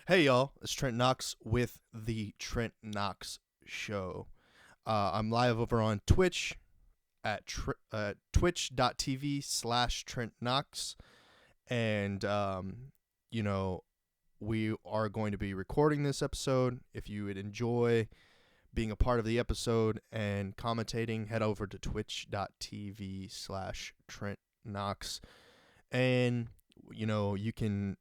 Hey y'all, it's Trent Knox with the Trent Knox Show. I'm live over on Twitch at twitch.tv/Trent Knox. And, you know, we are going to be recording this episode. If you would enjoy being a part of the episode and commentating, head over to twitch.tv/Trent Knox. And, you can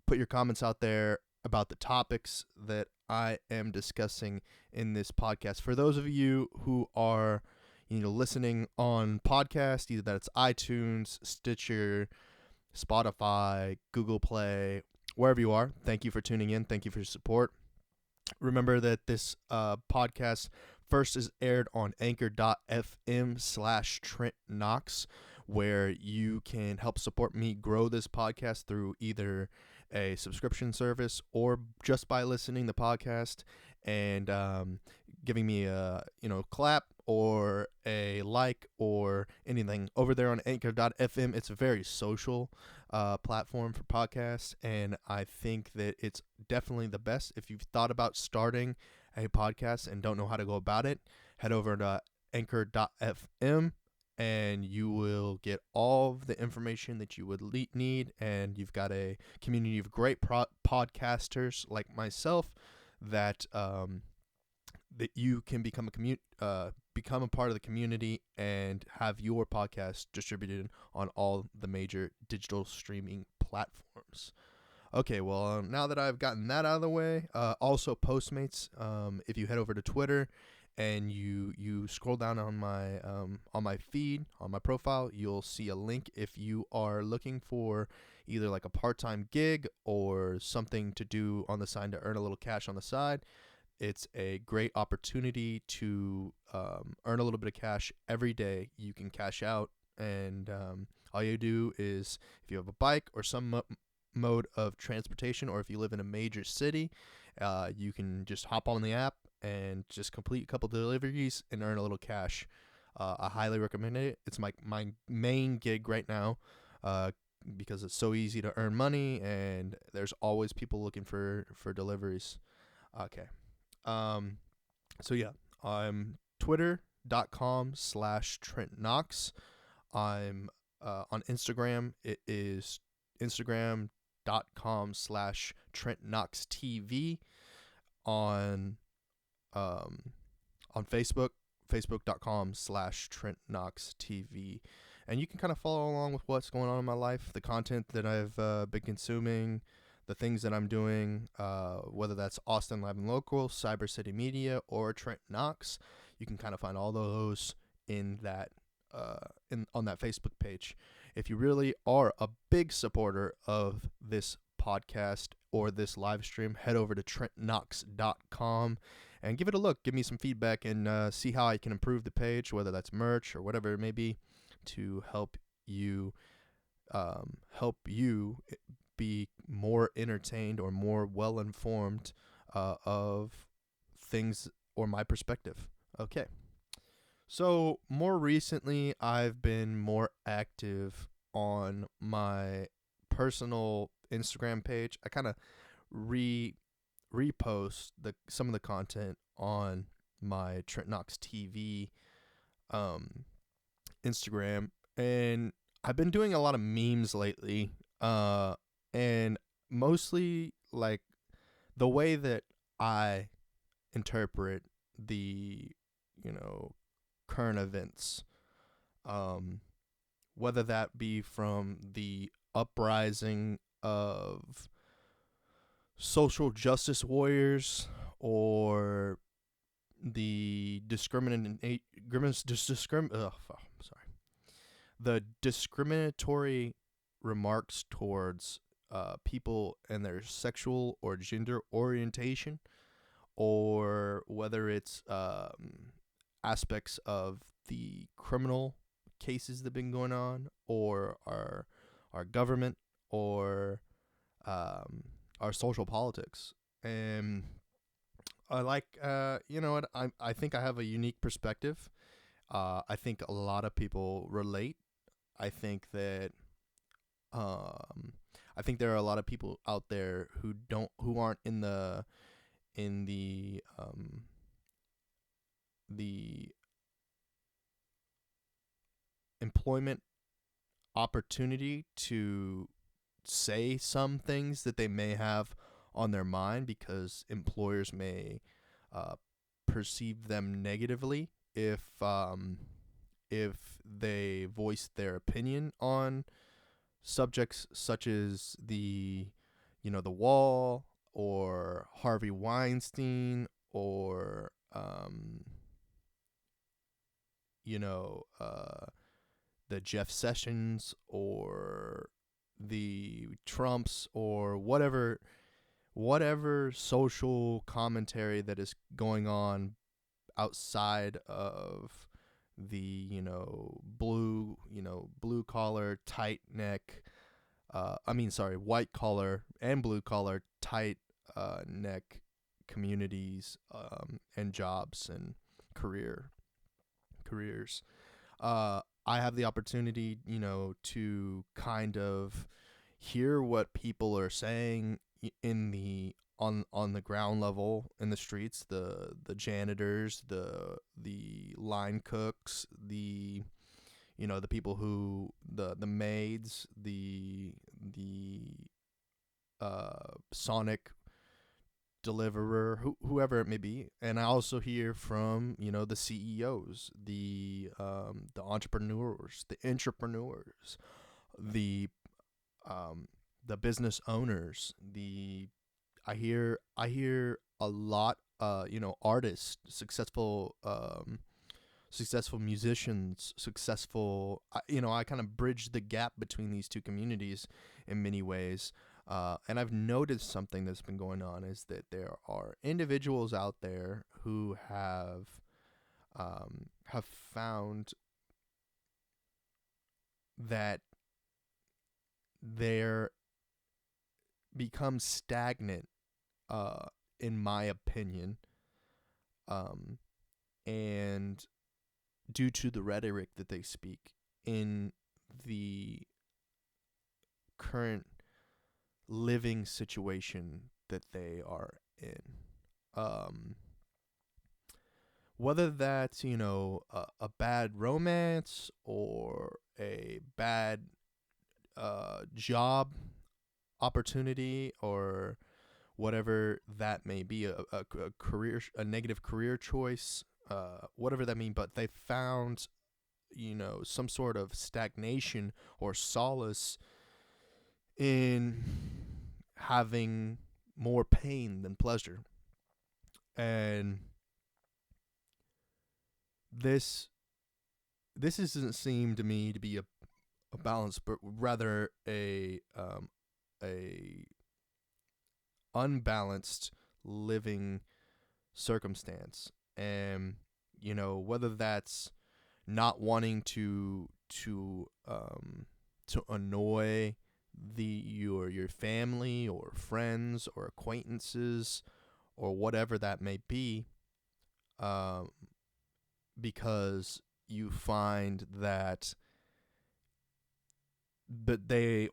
put your comments out there about the topics that I am discussing in this podcast. For those of you who are, listening on podcast, either that's iTunes, Stitcher, Spotify, Google Play, wherever you are, thank you for tuning in. Thank you for your support. Remember that this podcast first is aired on anchor.fm/Trent Knox, where you can help support me grow this podcast through either a subscription service or just by listening to the podcast and giving me a clap or a like or anything over there on anchor.fm. It's a very social platform for podcasts, and I think that it's definitely the best. If you've thought about starting a podcast and don't know how to go about it, head over to anchor.fm and you will get all of the information that you would need. And you've got a community of great podcasters like myself that that you can become a part of the community and have your podcast distributed on all the major digital streaming platforms. Okay, well, now that I've gotten that out of the way, also Postmates, if you head over to Twitter and you scroll down on my feed, on my profile, you'll see a link if you are looking for either like a part-time gig or something to do on the side to earn a little cash on the side. It's a great opportunity to earn a little bit of cash every day. You can cash out, and all you do is, if you have a bike or some mode of transportation, or if you live in a major city, you can just hop on the app and just complete a couple deliveries and earn a little cash. I highly recommend it. It's my main gig right now because it's so easy to earn money, and there's always people looking for deliveries. Okay. So yeah, I'm twitter.com/Trent Knox. I'm on Instagram. It is instagram.com/Trent Knox TV. On Facebook, facebook.com/Trent Knox TV. And you can kind of follow along with what's going on in my life, the content that I've been consuming, the things that I'm doing, whether that's Austin Live and Local, Cyber City Media, or Trent Knox. You can kind of find all those in that on that Facebook page. If you really are a big supporter of this podcast or this live stream, head over to TrentKnox.com and give it a look. Give me some feedback and see how I can improve the page, whether that's merch or whatever it may be, to help you be more entertained or more well informed of things or my perspective. Okay. So more recently, I've been more active on my personal Instagram page. I kind of repost some of the content on my Trent Knox TV Instagram, and I've been doing a lot of memes lately, and mostly like the way that I interpret the current events, whether that be from the uprising of social justice warriors or the the discriminatory remarks towards people and their sexual or gender orientation, or whether it's aspects of the criminal cases that have been going on, or our government, or our social politics. And I like, I think I have a unique perspective. I think a lot of people relate. I think that I think there are a lot of people out there who aren't in the employment opportunity to say some things that they may have on their mind, because employers may uh, perceive them negatively if they voice their opinion on subjects such as the wall, or Harvey Weinstein, or you know uh the Jeff Sessions, or the Trumps, or whatever social commentary that is going on outside of the blue collar tight neck, white collar and blue collar tight neck communities, and jobs and careers. I have the opportunity, to kind of hear what people are saying in the on the ground level, in the streets, the janitors, the line cooks, the people who the maids, the Sonic deliverer, whoever it may be. And I also hear from the CEOs, the entrepreneurs, the the business owners. I hear a lot, artists, successful musicians, I kind of bridge the gap between these two communities in many ways. And I've noticed something that's been going on, is that there are individuals out there who have found that they're become stagnant, in my opinion, um, and due to the rhetoric that they speak in the current living situation that they are in. Um, Whether that's, a bad romance, or a bad job opportunity, or whatever that may be, a negative career choice, whatever that means, but they found, some sort of stagnation or solace in having more pain than pleasure. And this doesn't seem to me to be a balance, but rather a unbalanced living circumstance. And whether that's not wanting to annoy your family, or friends, or acquaintances, or whatever that may be, um, because you find that, but they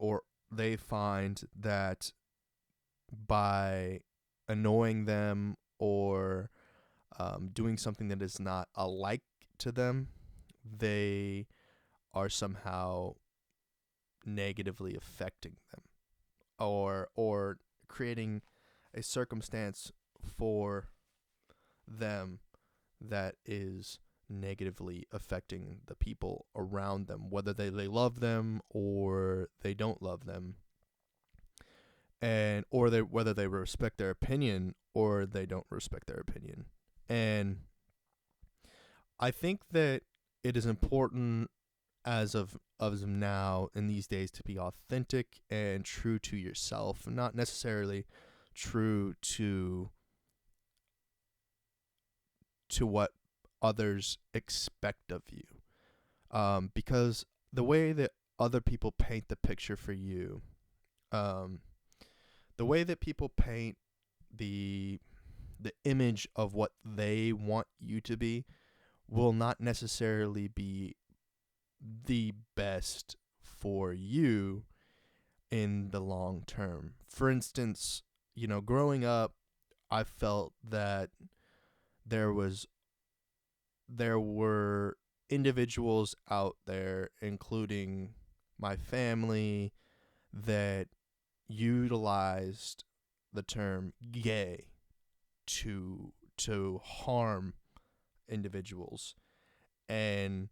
find that by annoying them, or doing something that is not alike to them, they are somehow negatively affecting them, or creating a circumstance for them that is negatively affecting the people around them, whether they love them or they don't love them, and whether they respect their opinion or they don't respect their opinion. And I think that it is important, as of now, in these days, to be authentic and true to yourself, not necessarily true to what others expect of you, because the way that other people paint the picture for you, um, the way that people paint the image of what they want you to be, will not necessarily be the best for you, in the long term. For instance, growing up, I felt that there was there were individuals out there, including my family, that utilized the term gay to harm individuals. And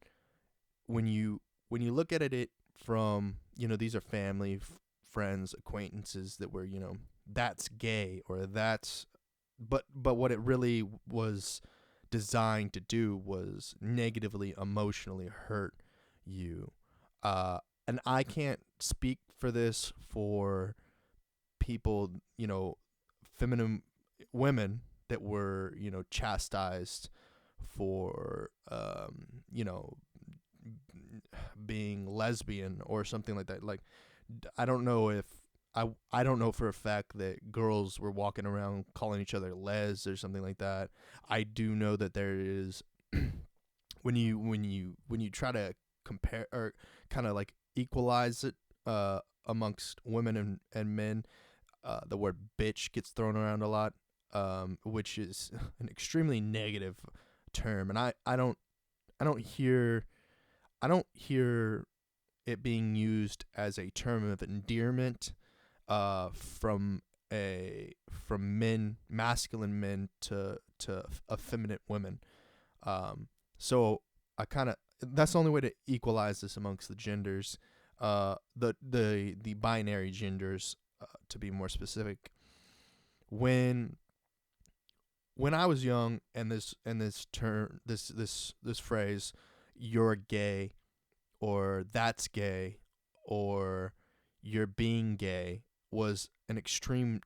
when you look at it from, these are family, friends, acquaintances that were, that's gay, or that's, but what it really was designed to do was negatively emotionally hurt you. And I can't speak for this for people, feminine women that were, chastised for, being lesbian or something like that. Like, I don't know if I don't know for a fact that girls were walking around calling each other les or something like that. I do know that there is when you try to compare or kind of like equalize it amongst women and men, the word bitch gets thrown around a lot, which is an extremely negative term, and I don't hear it being used as a term of endearment from men, masculine men to effeminate women. So I kind of that's the only way to equalize this amongst the genders, the binary genders, to be more specific. When I was young, and this term, this phrase, "you're gay," or "that's gay," or "you're being gay," was an extremely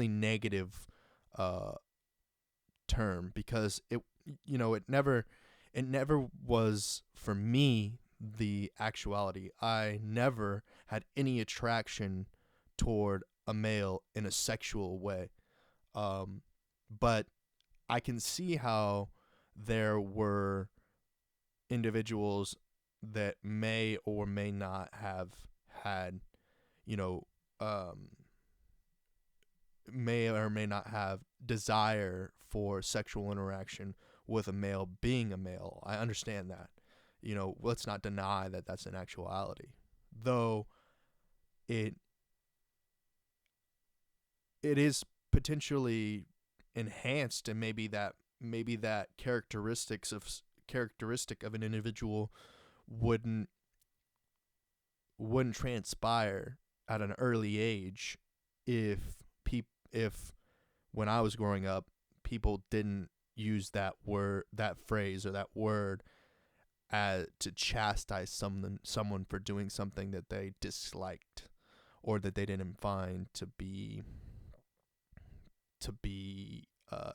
negative uh, term, because it never was for me the actuality. I never had any attraction toward a male in a sexual way. But I can see how there were individuals that may or may not have had, you know, um, may or may not have desire for sexual interaction with a male being a male. I understand that. Let's not deny that that's an actuality. Though it is potentially enhanced, and maybe that characteristic of an individual wouldn't transpire at an early age if when I was growing up, people didn't use that phrase or that word to chastise someone for doing something that they disliked, or that they didn't find to be uh,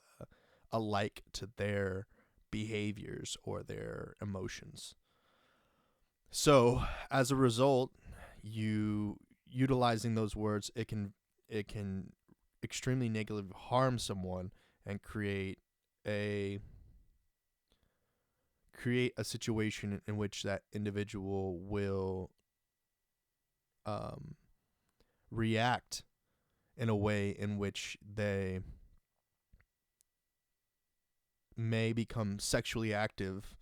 alike to their behaviors or their emotions. So as a result, you utilizing those words, it can extremely negatively harm someone and create a situation in which that individual will react in a way in which they may become sexually active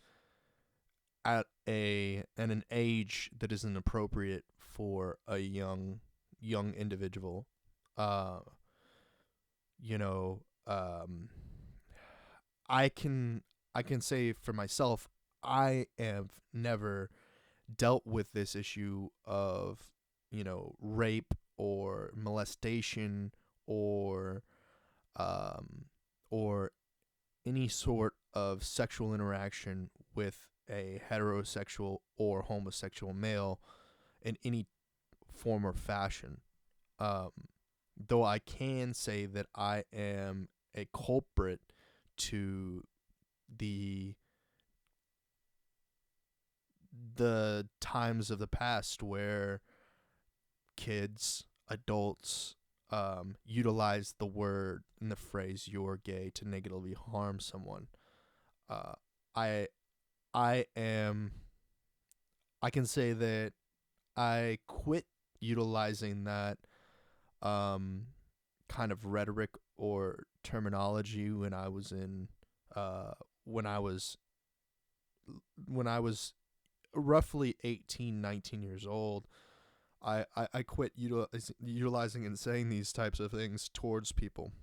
at an age that isn't appropriate for a young individual. Uh, you know, I can say for myself, I have never dealt with this issue of, rape or molestation or um or any sort of sexual interaction with a heterosexual or homosexual male in any form or fashion. Um, though I can say that I am a culprit to the times of the past where kids, adults, utilize the word and the phrase "you're gay" to negatively harm someone. Uh, I I am I can say that I quit utilizing that kind of rhetoric or terminology when I was in uh, when I was when I was roughly 18, 19 years old. I quit utilizing and saying these types of things towards people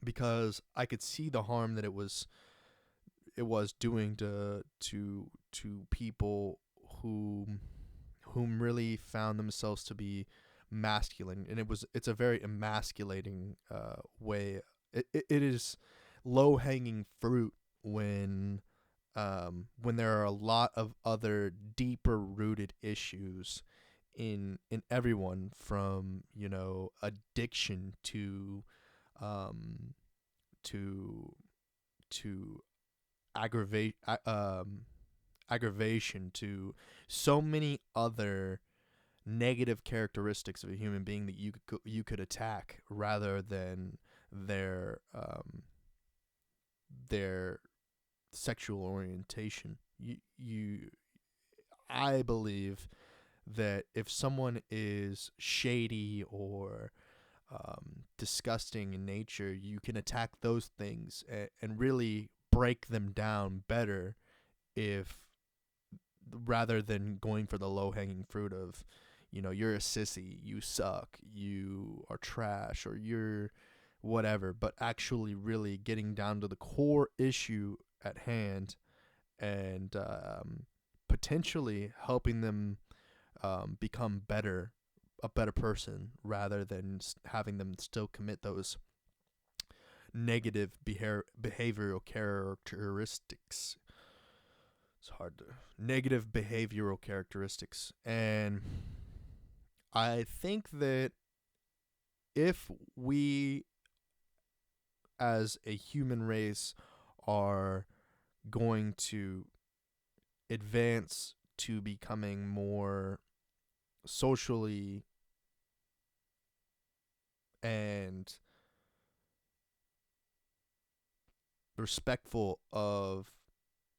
because I could see the harm that it was doing to people who whom really found themselves to be masculine, and it's a very emasculating way. It is low hanging fruit when there are a lot of other deeper rooted issues in everyone, from addiction um to to aggravate aggravation, to so many other negative characteristics of a human being that you could attack rather than their sexual orientation. I believe that if someone is shady or disgusting in nature, you can attack those things and really break them down better, if rather than going for the low hanging fruit of, you're a sissy, you suck, you are trash, or you're whatever, but actually really getting down to the core issue at hand, and potentially helping them become a better person, rather than having them still commit those negative behavioral characteristics. It's hard to negative behavioral characteristics. And I think that if we as a human race are going to advance to becoming more socially and respectful of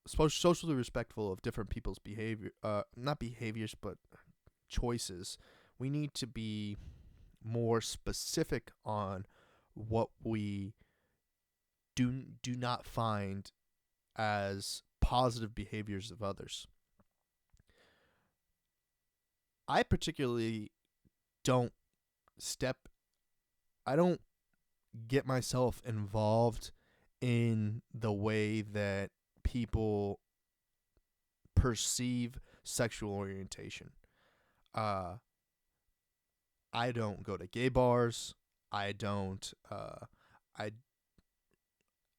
socially respectful of different people's behavior, not behaviors, but choices, we need to be more specific on what we do not find as positive behaviors of others. I particularly don't step I don't get myself involved in the way that people perceive sexual orientation. Uh I don't go to gay bars. I don't I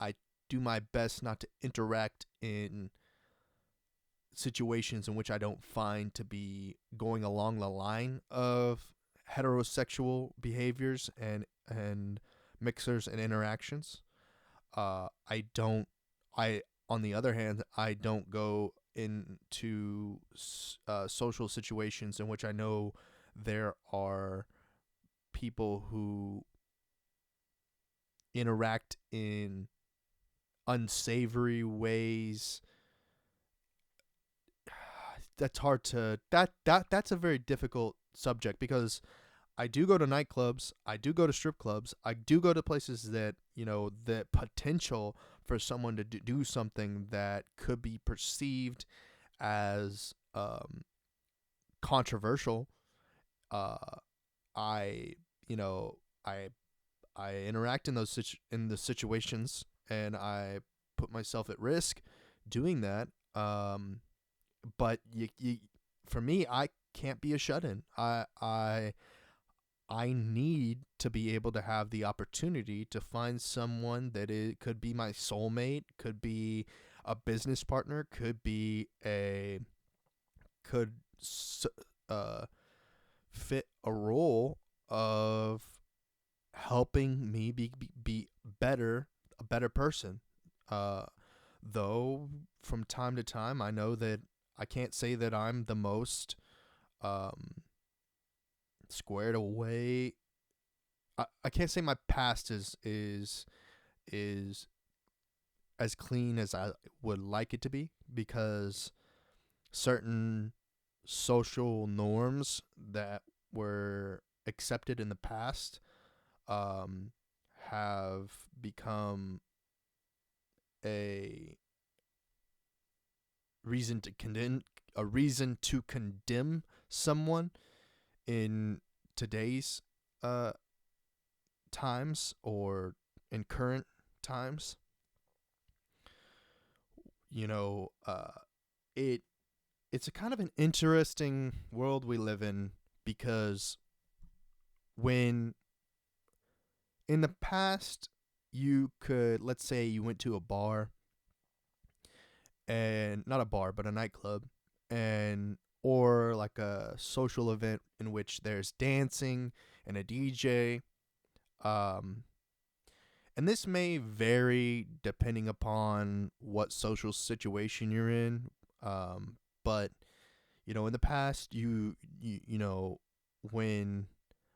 I do my best not to interact in situations in which I don't find to be going along the line of heterosexual behaviors and mixers and interactions. I don't. I On the other hand, I don't go into social situations in which I know there are people who interact in unsavory ways. That's hard to that's a very difficult subject, because I do go to nightclubs, I do go to strip clubs, I do go to places that, the potential for someone to do something that could be perceived as controversial. uh I you know I interact in in the situations, and I put myself at risk doing that. But for me, I can't be a shut-in. I need to be able to have the opportunity to find someone that could be my soulmate, could be a business partner, could uh, fit a role of helping me be a better person. Uh, though from time to time, I know that I can't say that I'm the most um, squared away. I can't say my past is as clean as I would like it to be, because certain social norms that were accepted in the past have become a reason to condemn someone in today's uh, times, or in current times. You know, it it's a kind of an interesting world we live in, because when in the past you could, let's say you went to a bar, and not a bar but a nightclub, and or like a social event in which there's dancing and a DJ. um and this may vary depending upon what social situation you're in. But in the past, you know, when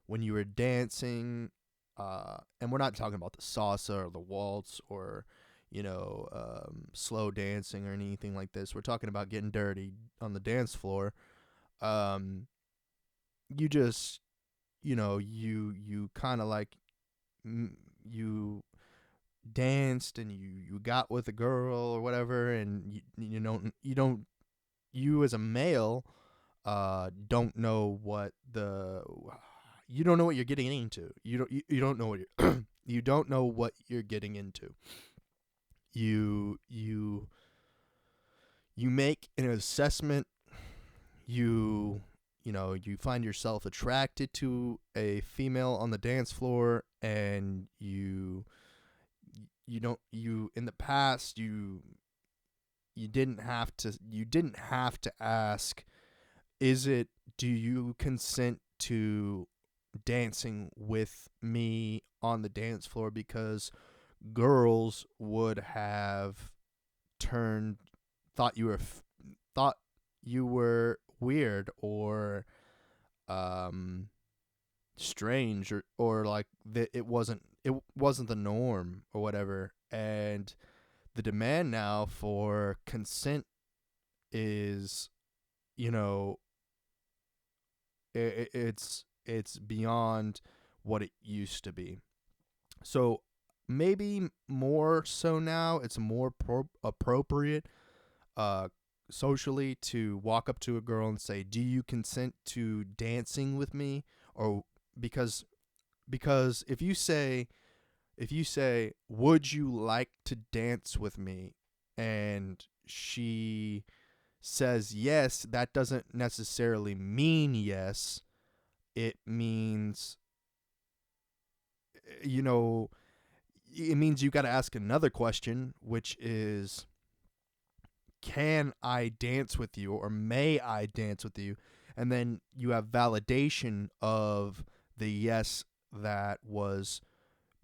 you were dancing, and we're not talking about the salsa or the waltz, or slow dancing or anything like this. We're talking about getting dirty on the dance floor. You just, you kind of like, you danced, and you got with a girl or whatever, and you as a male don't know what you're getting into. You don't know what you're you don't know what you're getting into. You make an assessment. You find yourself attracted to a female on the dance floor, and you don't you in the past, you didn't have to ask, do you consent to dancing with me on the dance floor, because girls would have turned thought you were thought you were weird, or strange, or like that it wasn't the norm or whatever. And the demand now for consent is, you know it's beyond what it used to be. So maybe more so now, it's more appropriate socially to walk up to a girl and say, "Do you consent to dancing with me?" Or because if you say, "Would you like to dance with me?" and she says yes, that doesn't necessarily mean yes. It means, you know, it means you got to ask another question, which is, can I dance with you, or may I dance with you? And then you have validation of the yes that was,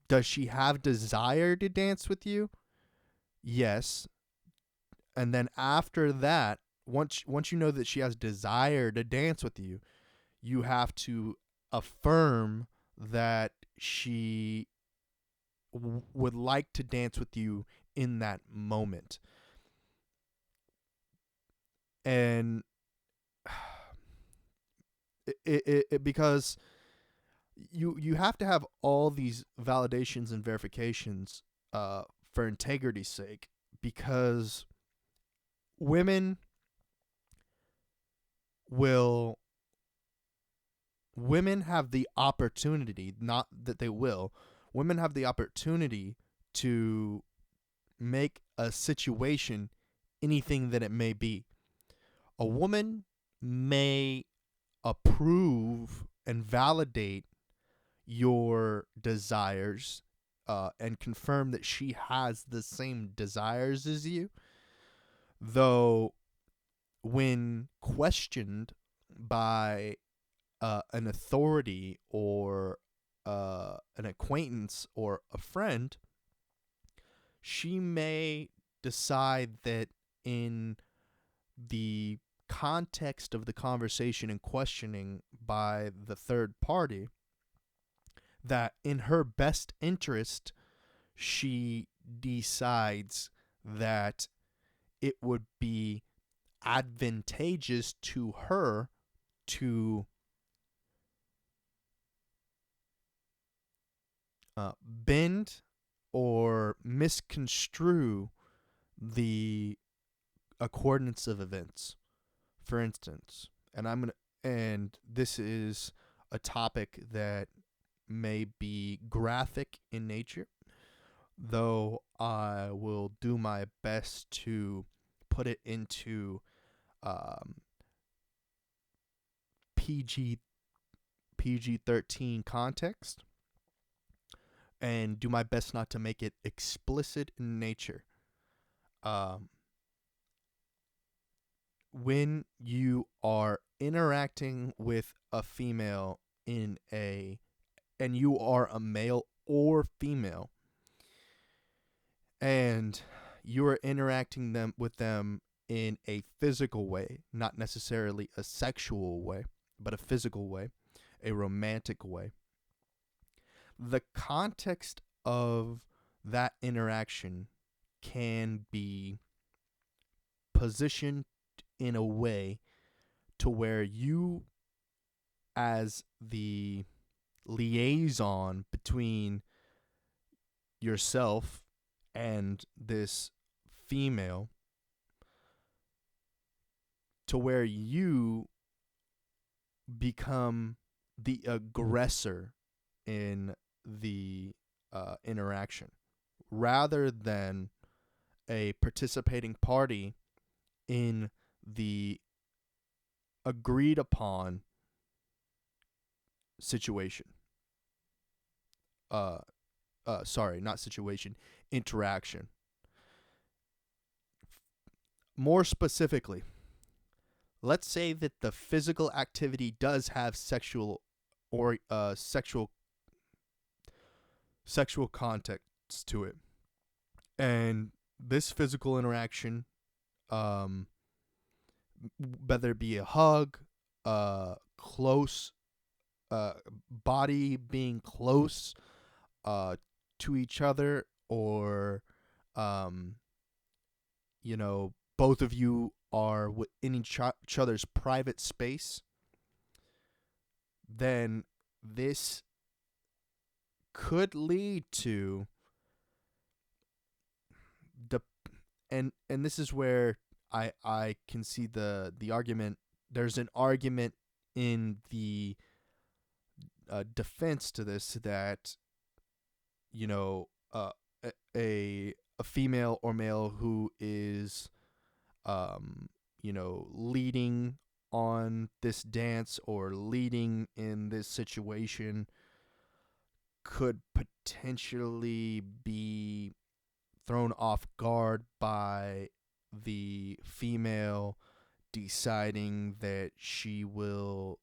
does she have desire to dance with you? Yes. And then after that, once you know that she has desire to dance with you, you have to affirm that she would like to dance with you in that moment. And because you have to have all these validations and verifications for integrity's sake, because women will women have the opportunity, not that they will, women have the opportunity to make a situation anything that it may be. A woman may approve and validate your desires, and confirm that she has the same desires as you, though when questioned by an authority, or an acquaintance or a friend, she may decide that in the context of the conversation and questioning by the third party, that in her best interest, she decides that it would be advantageous to her to bend or misconstrue the coordinates of events. For instance, and this is a topic that may be graphic in nature, though I will do my best to put it into um, PG PG-13 context, and do my best not to make it explicit in nature. Um, when you are interacting with a female and you are a male or female, and you are interacting with them in a physical way, not necessarily a sexual way, but a physical way, a romantic way, the context of that interaction can be positioned in a way to where you, as the liaison between yourself and this female, to where you become the aggressor in the interaction rather than a participating party in the agreed upon situation. Sorry, not situation, interaction. More specifically, let's say that the physical activity does have sexual or sexual context to it, and this physical interaction, um, whether it be a hug, close, body being close, to each other, or, um, both of you are in each other's private space, then this could lead to and this is where I can see the argument. There's an argument in the defense to this that a female or male who is leading on this dance or leading in this situation could potentially be thrown off guard by the female deciding that she will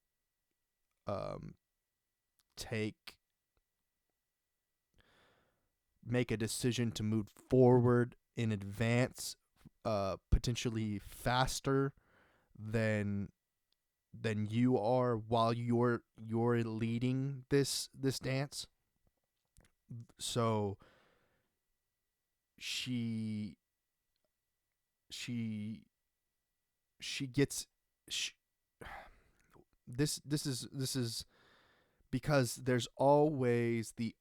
take make a decision to move forward in advance, potentially faster than you are while you're leading this dance. So she gets this is because there's always the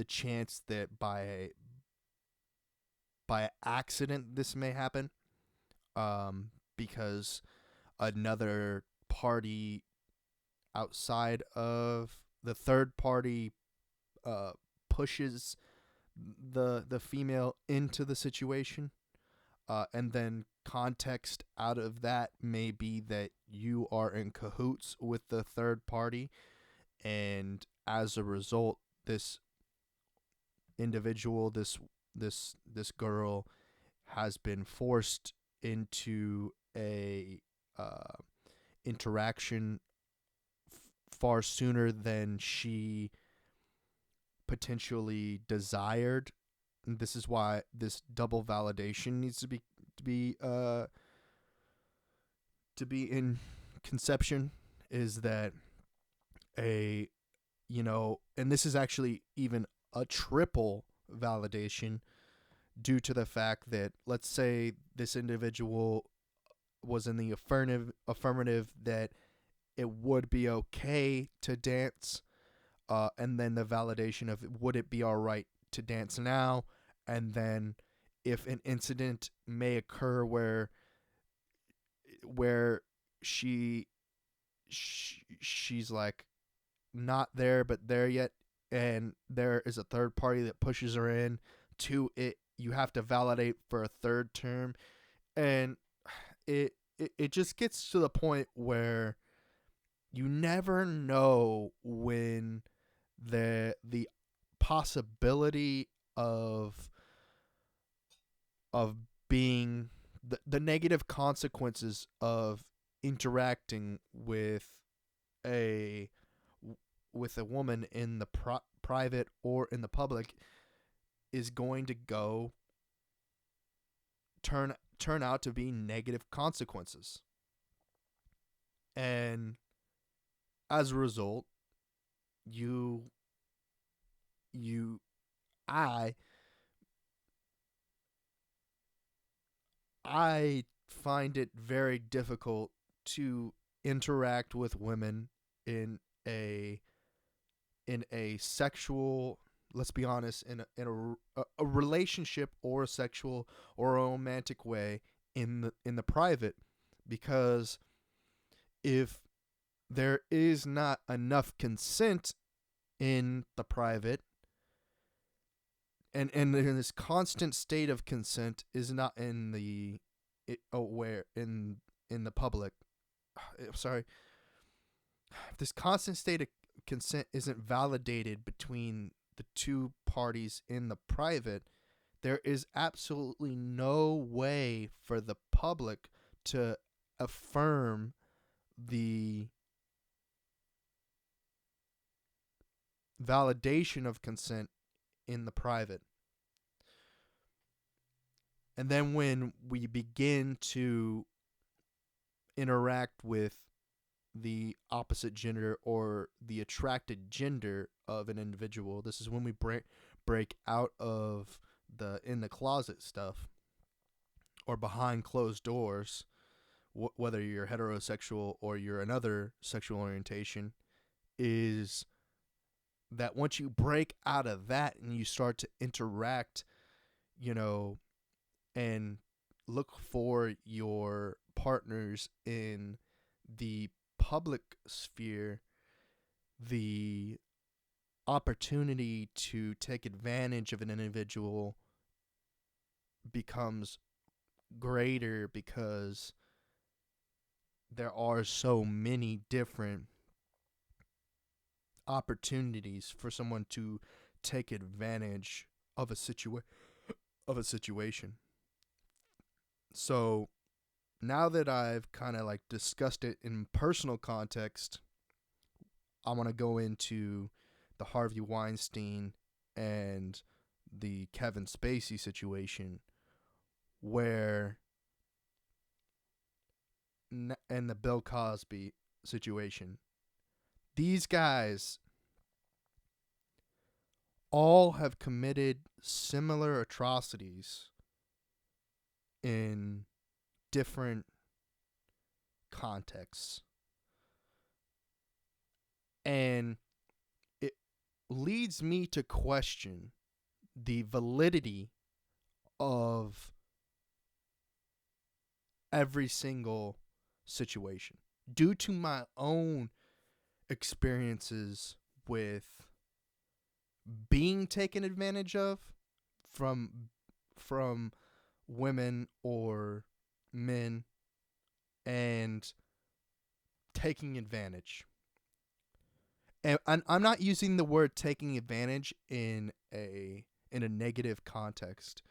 chance that by accident this may happen, because another party outside of the third party pushes the female into the situation, and then context out of that may be that you are in cahoots with the third party, and as a result, this individual, this girl, has been forced into a interaction far sooner than she potentially desired. And this is why this double validation needs to be in conception, is that and this is actually even a triple validation, due to the fact that, let's say this individual was in the affirmative that it would be okay to dance, and then the validation of would it be all right to dance now, and then if an incident may occur where she, she's like not there but there yet, and there is a third party that pushes her in to it, you have to validate for a third term. And it just gets to the point where you never know when the possibility of being the negative consequences of interacting a with a woman in the private or in the public is going to go turn out to be negative consequences. And as a result, you you I I find it very difficult to interact with women in a sexual, let's be honest, a relationship or a sexual or a romantic way in the private, because if there is not enough consent in the private, and this constant state of consent is not in the where in the public, sorry, if this constant state of consent isn't validated between the two parties in the private, there is absolutely no way for the public to affirm the validation of consent in the private. And then when we begin to interact with the opposite gender or the attracted gender of an individual, this is when we break out of the in the closet stuff or behind closed doors, whether you're heterosexual or you're another sexual orientation, is that once you break out of that and you start to interact, you know, and look for your partners in the public sphere, the opportunity to take advantage of an individual becomes greater, because there are so many different opportunities for someone to take advantage of a situation. So now that I've kind of like discussed it in personal context, I want to go into the Harvey Weinstein and the Kevin Spacey situation, where and the Bill Cosby situation. These guys all have committed similar atrocities in different contexts. And it leads me to question the validity of every single situation due to my own experiences with being taken advantage of from women or men, and taking advantage. And I'm not using the word taking advantage in a negative context.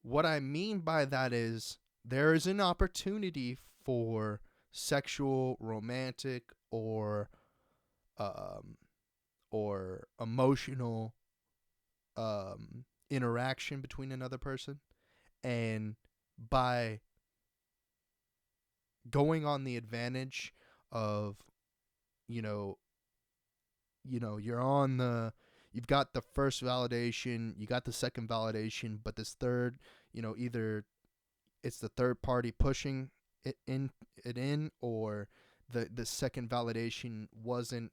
What I mean by that is there is an opportunity for sexual, romantic, or emotional interaction between another person, and by going on the advantage of, you know, you've got the first validation, you got the second validation, but this third, either it's the third party pushing it in, or the second validation wasn't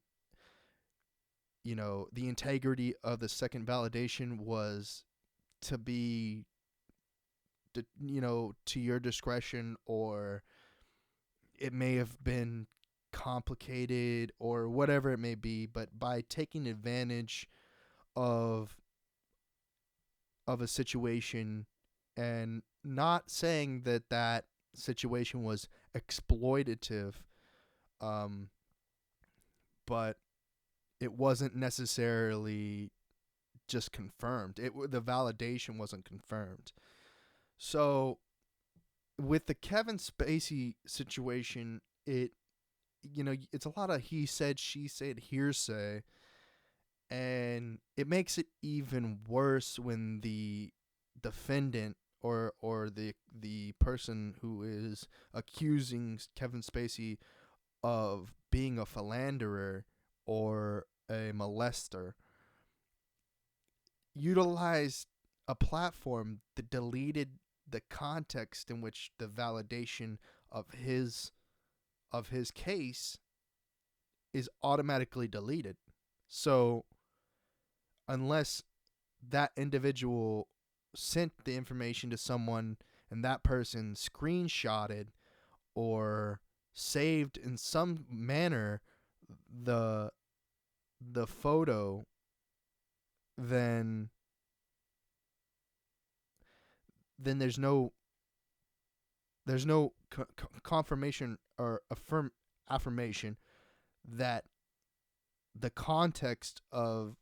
the integrity of the second validation was to be, to your discretion, or it may have been complicated or whatever it may be, but by taking advantage of a situation, and not saying that that situation was exploitative, um, but it wasn't necessarily just confirmed. The validation wasn't confirmed. So with the Kevin Spacey situation, it's a lot of he said, she said, hearsay, and it makes it even worse when the defendant, or the person who is accusing Kevin Spacey of being a philanderer or a molester, utilized a platform that deleted the context in which the validation of his case is automatically deleted. So unless that individual sent the information to someone and that person screenshotted or saved in some manner the photo, then there's no confirmation or affirmation that the context of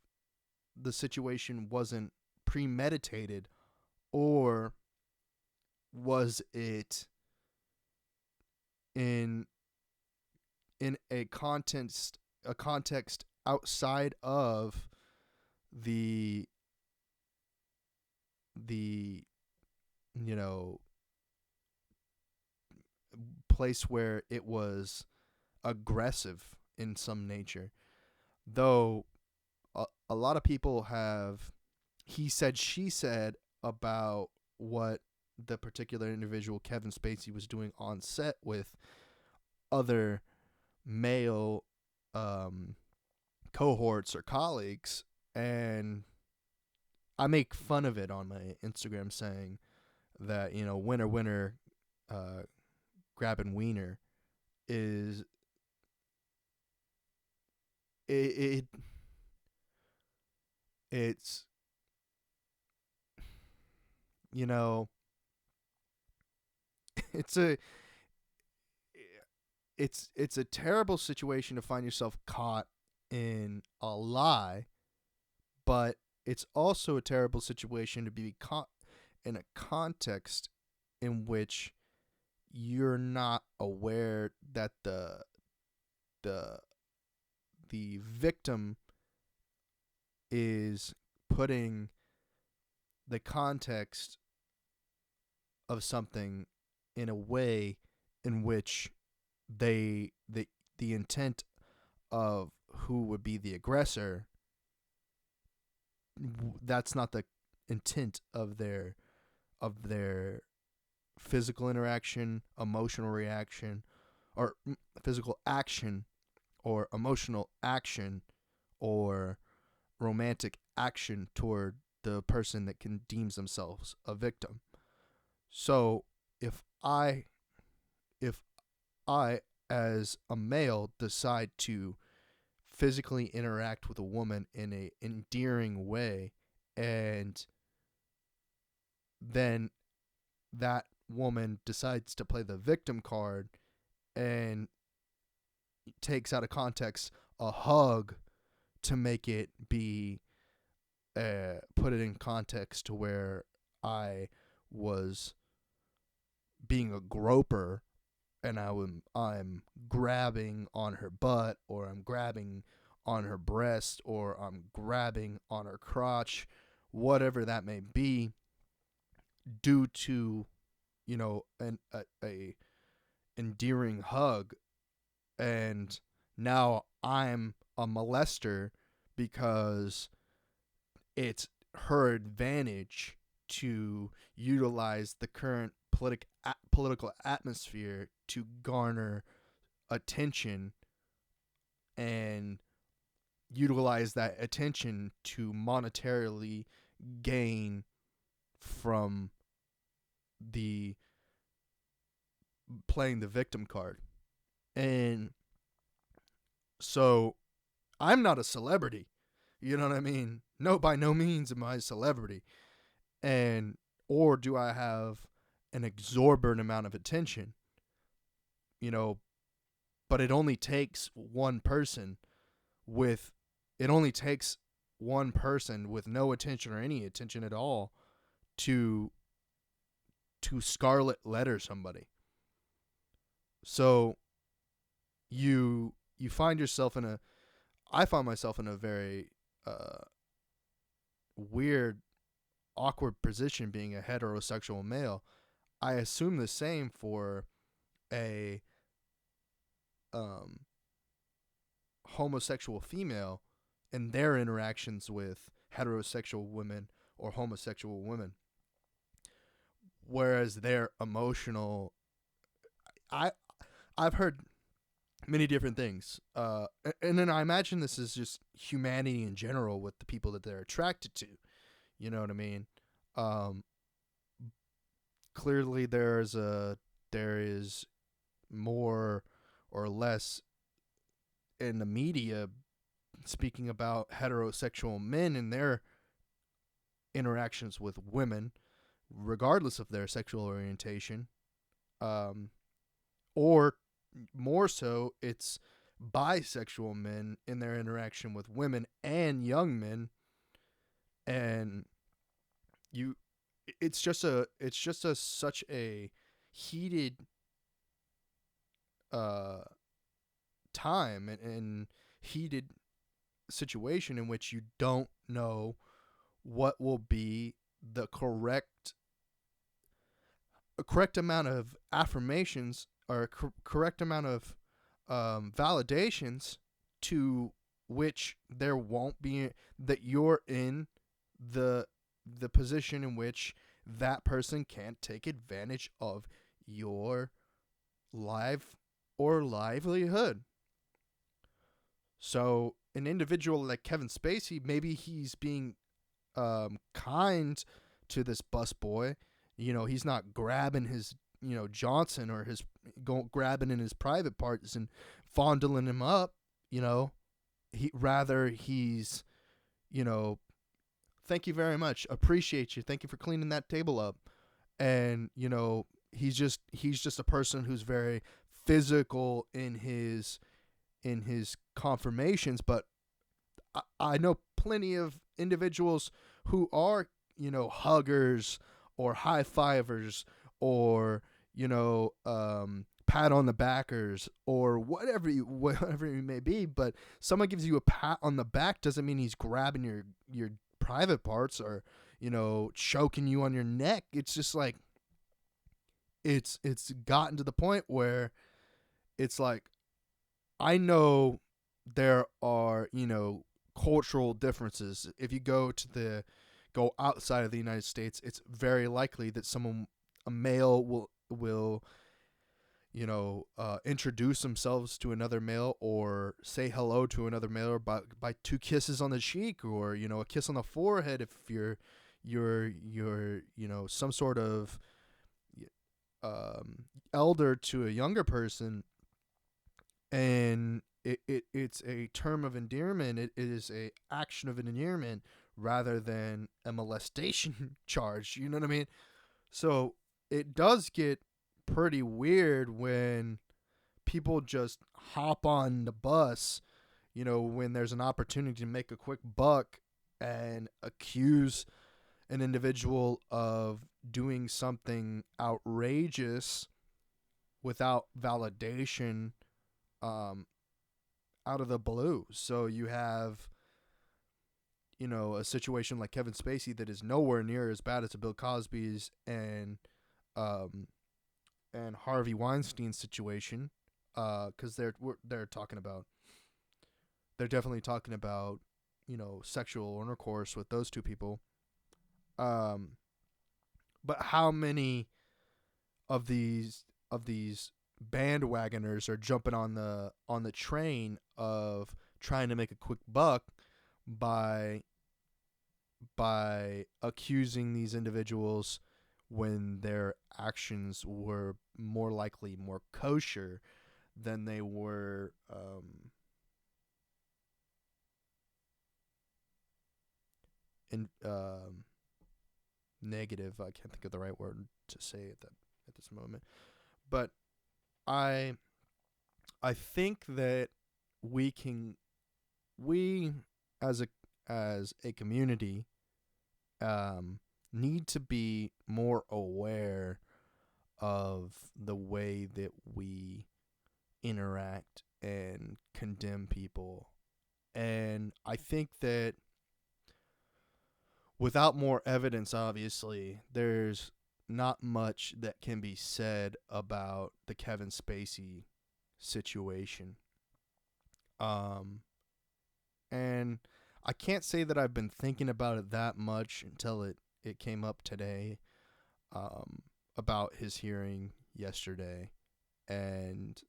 the situation wasn't premeditated, or was it in a context outside of the place where it was aggressive in some nature. Though a lot of people have he said, she said about what the particular individual Kevin Spacey was doing on set with other male cohorts or colleagues, and I make fun of it on my Instagram, saying that winner winner, grabbing wiener is it's it's a it's a terrible situation to find yourself caught in a lie, but it's also a terrible situation to be caught in a context in which you're not aware that the victim is putting the context of something in a way in which the intent of who would be the aggressor, that's not the intent of their physical interaction, emotional reaction, or physical action, or emotional action, or romantic action toward the person that deems themselves a victim. So if I as a male decide to physically interact with a woman in a endearing way, and then that woman decides to play the victim card and takes out of context a hug to make it be put it in context to where I was being a groper, and I'm grabbing on her butt, or I'm grabbing on her breast, or I'm grabbing on her crotch, whatever that may be, due to a endearing hug, and now I'm a molester because it's her advantage to utilize the current political atmosphere to garner attention and utilize that attention to monetarily gain from the playing the victim card. And so I'm not a celebrity. You know what I mean? No, by no means am I a celebrity. And or do I have an exorbitant amount of attention? You know, but it only takes one person with no attention or any attention at all to scarlet letter somebody. So you find yourself in a I find myself in a very weird, awkward position being a heterosexual male. I assume the same for a homosexual female and their interactions with heterosexual women or homosexual women. Whereas their emotional, I've heard many different things, and then I imagine this is just humanity in general with the people that they're attracted to. You know what I mean? Clearly, there is more or less in the media speaking about heterosexual men and their interactions with women, regardless of their sexual orientation, or more so, it's bisexual men in their interaction with women and young men, and it's just such a heated time and heated situation in which you don't know what will be the correct amount of affirmations or correct amount of validations to which there won't be, that you're in the position in which that person can't take advantage of your livelihood. So an individual like Kevin Spacey, maybe he's being kind to this busboy. You know, he's not grabbing his, Johnson or his grabbing in his private parts and fondling him up. You know, he's, thank you very much, appreciate you, thank you for cleaning that table up, and he's just a person who's very physical in his confirmations. But I know plenty of individuals who are, huggers or high fivers or, pat on the backers or whatever you may be. But someone gives you a pat on the back doesn't mean he's grabbing your private parts or, choking you on your neck. It's just like, it's gotten to the point where it's like, I know there are, cultural differences. If you go outside of the United States, it's very likely that a male will introduce themselves to another male or say hello to another male by two kisses on the cheek or, a kiss on the forehead if you're some sort of elder to a younger person. And it's a term of endearment. It is a action of an endearment rather than a molestation charge. You know what I mean? So it does get pretty weird when people just hop on the bus, when there's an opportunity to make a quick buck and accuse an individual of doing something outrageous without validation out of the blue. So you have, a situation like Kevin Spacey that is nowhere near as bad as the Bill Cosby's and Harvey Weinstein situation, because they're definitely talking about, sexual intercourse with those two people. But how many of these bandwagoners are jumping on the train of trying to make a quick buck by accusing these individuals when their actions were more likely more kosher than they were in negative. I can't think of the right word to say at this moment, but I think that we as a community need to be more aware of the way that we interact and condemn people. And I think that without more evidence, obviously, there's not much that can be said about the Kevin Spacey situation. And I can't say that I've been thinking about it that much until it came up today, about his hearing yesterday, and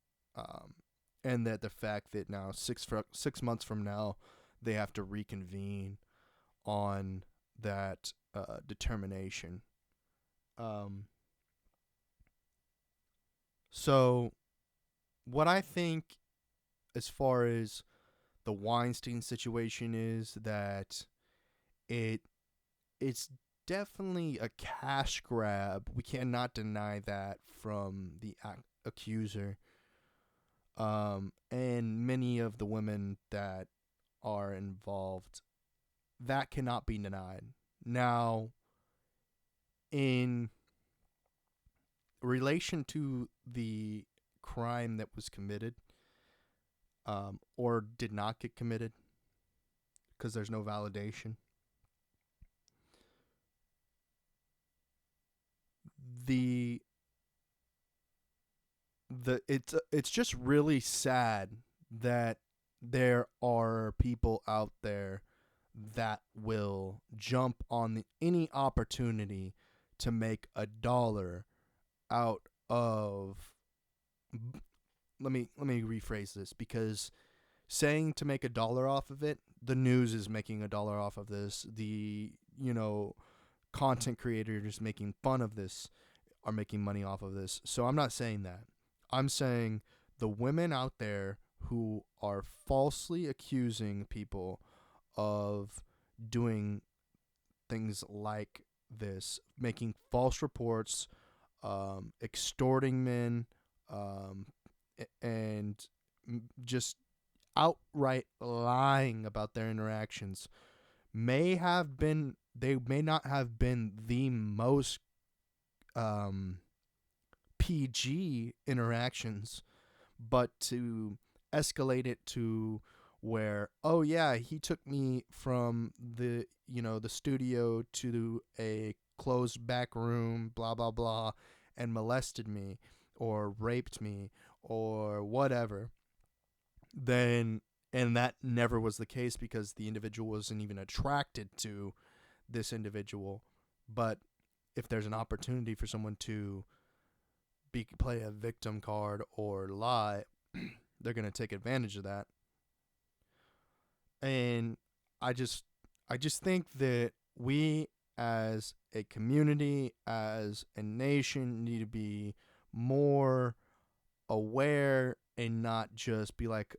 that the fact that now 6 months from now they have to reconvene on that determination. So what I think as far as the Weinstein situation is that it's definitely a cash grab. We cannot deny that from the accuser. And many of the women that are involved, that cannot be denied. Now, in relation to the crime that was committed, or did not get committed, because there's no validation, it's just really sad that there are people out there that will jump on any opportunity to make $1 out of. Let me rephrase this, because saying to make $1 off of it, the news is making $1 off of this. The content creators making fun of this are making money off of this. So I'm not saying that. I'm saying the women out there who are falsely accusing people of doing things like this, making false reports, extorting men, and just outright lying about their interactions, may not have been the most PG interactions, but to escalate it to where, oh yeah, he took me from the studio to a closed back room, blah blah blah, and molested me or raped me or whatever, then, and that never was the case because the individual wasn't even attracted to this individual. But if there's an opportunity for someone to play a victim card or lie, they're going to take advantage of that. And I just think that we as a community, as a nation, need to be more aware and not just be like,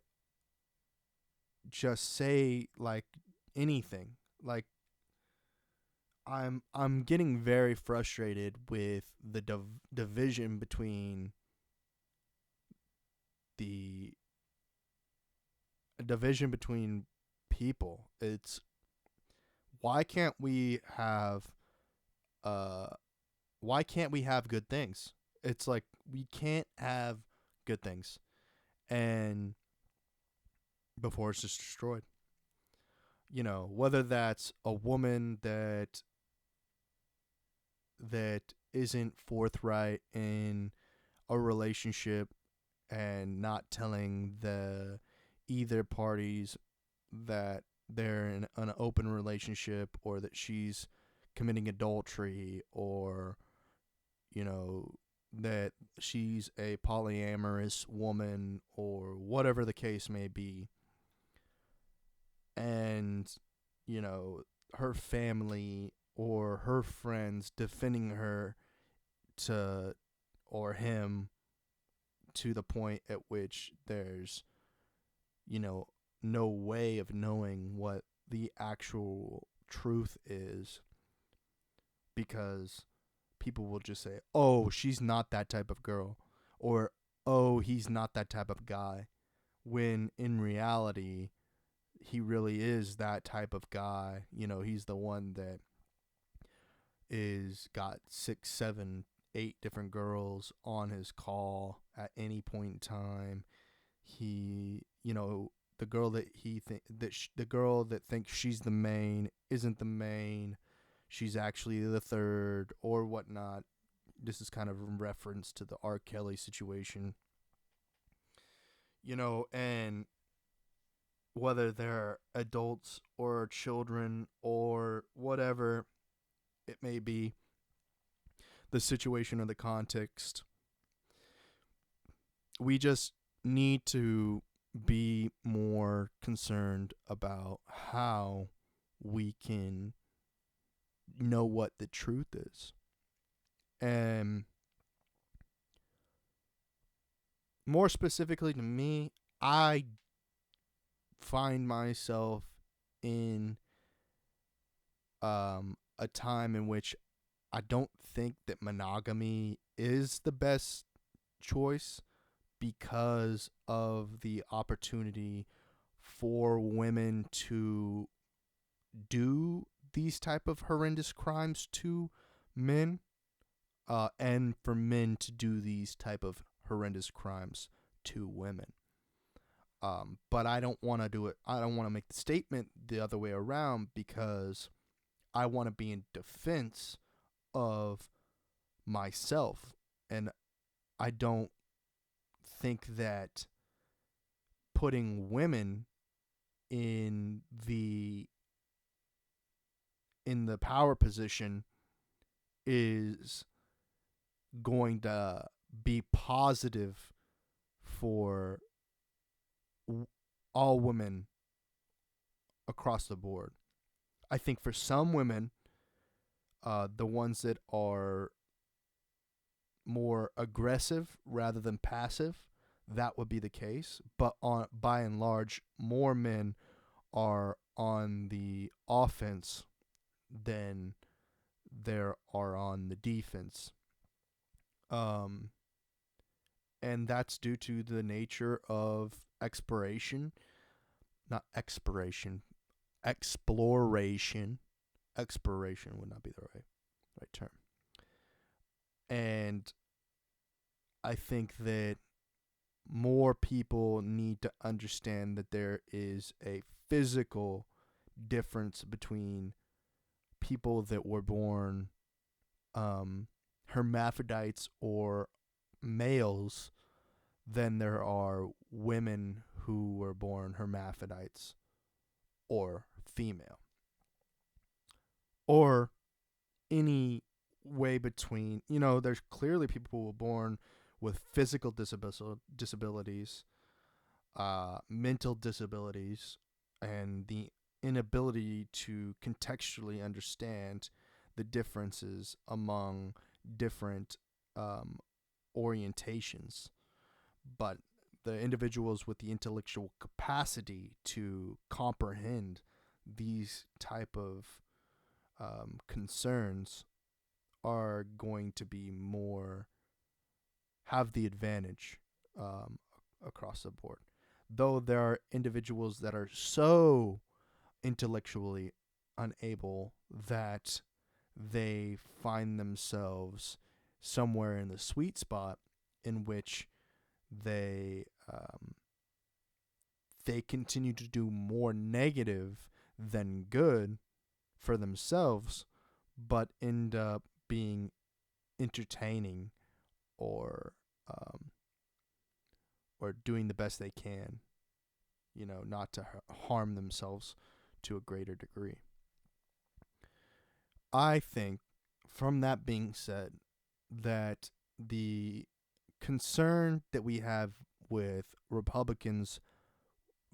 just say like anything. Like, I'm getting very frustrated with the division between people. It's, why can't we have good things? It's like, we can't have good things and before it's just destroyed. Whether that's a woman that isn't forthright in a relationship and not telling the either parties that they're in an open relationship, or that she's committing adultery, or that she's a polyamorous woman, or whatever the case may be. and, you know, her family or her friends defending her to or him to the point at which there's, you know, no way of knowing what the actual truth is, because people will just say, "Oh, she's not that type of girl," or "Oh, he's not that type of guy," when in reality he really is that type of guy. You know, he's the one that is got 6, 7, 8 different girls on his call at any point in time. He, you know, the girl that the girl that thinks she's the main isn't the main. She's actually the third or whatnot. This is kind of in reference to the R. Kelly situation. You know, and whether they're adults or children or whatever it may be, the situation or the context, we just need to be more concerned about how we can know what the truth is. And more specifically to me, I find myself in a time in which I don't think that monogamy is the best choice, because of the opportunity for women to do these type of horrendous crimes to men, and for men to do these type of horrendous crimes to women. But I don't want to do it. I don't want to make the statement the other way around, because I want to be in defense of myself, and I don't think that putting women in the power position is going to be positive for all women across the board. I think for some women, the ones that are more aggressive rather than passive, that would be the case. But by and large, more men are on the offense than there are on the defense. And that's due to the nature of exploration. Exploration would not be the right term. And I think that more people need to understand that there is a physical difference between people that were born hermaphrodites or males than there are women who were born hermaphrodites or female, or any way between. You know, there's clearly people who were born with physical disabilities, mental disabilities, and the inability to contextually understand the differences among different orientations. But the individuals with the intellectual capacity to comprehend these type of concerns are going to be more, have the advantage across the board. Though there are individuals that are so intellectually unable that they find themselves somewhere in the sweet spot in which they continue to do more negative than good for themselves, but end up being entertaining or doing the best they can, you know, not to harm themselves to a greater degree. I think, from that being said, that the concern that we have with Republicans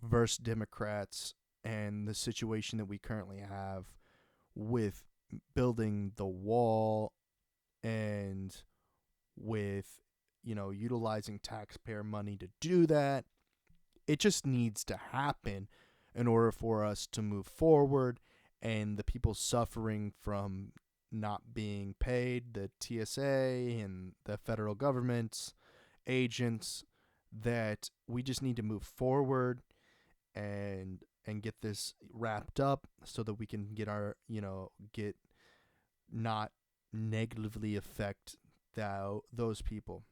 versus Democrats and the situation that we currently have with building the wall and with, utilizing taxpayer money to do that. It just needs to happen in order for us to move forward, and the people suffering from not being paid, the TSA and the federal government's agents, that we just need to move forward and get this wrapped up so that we can get our, get not negatively affect those people.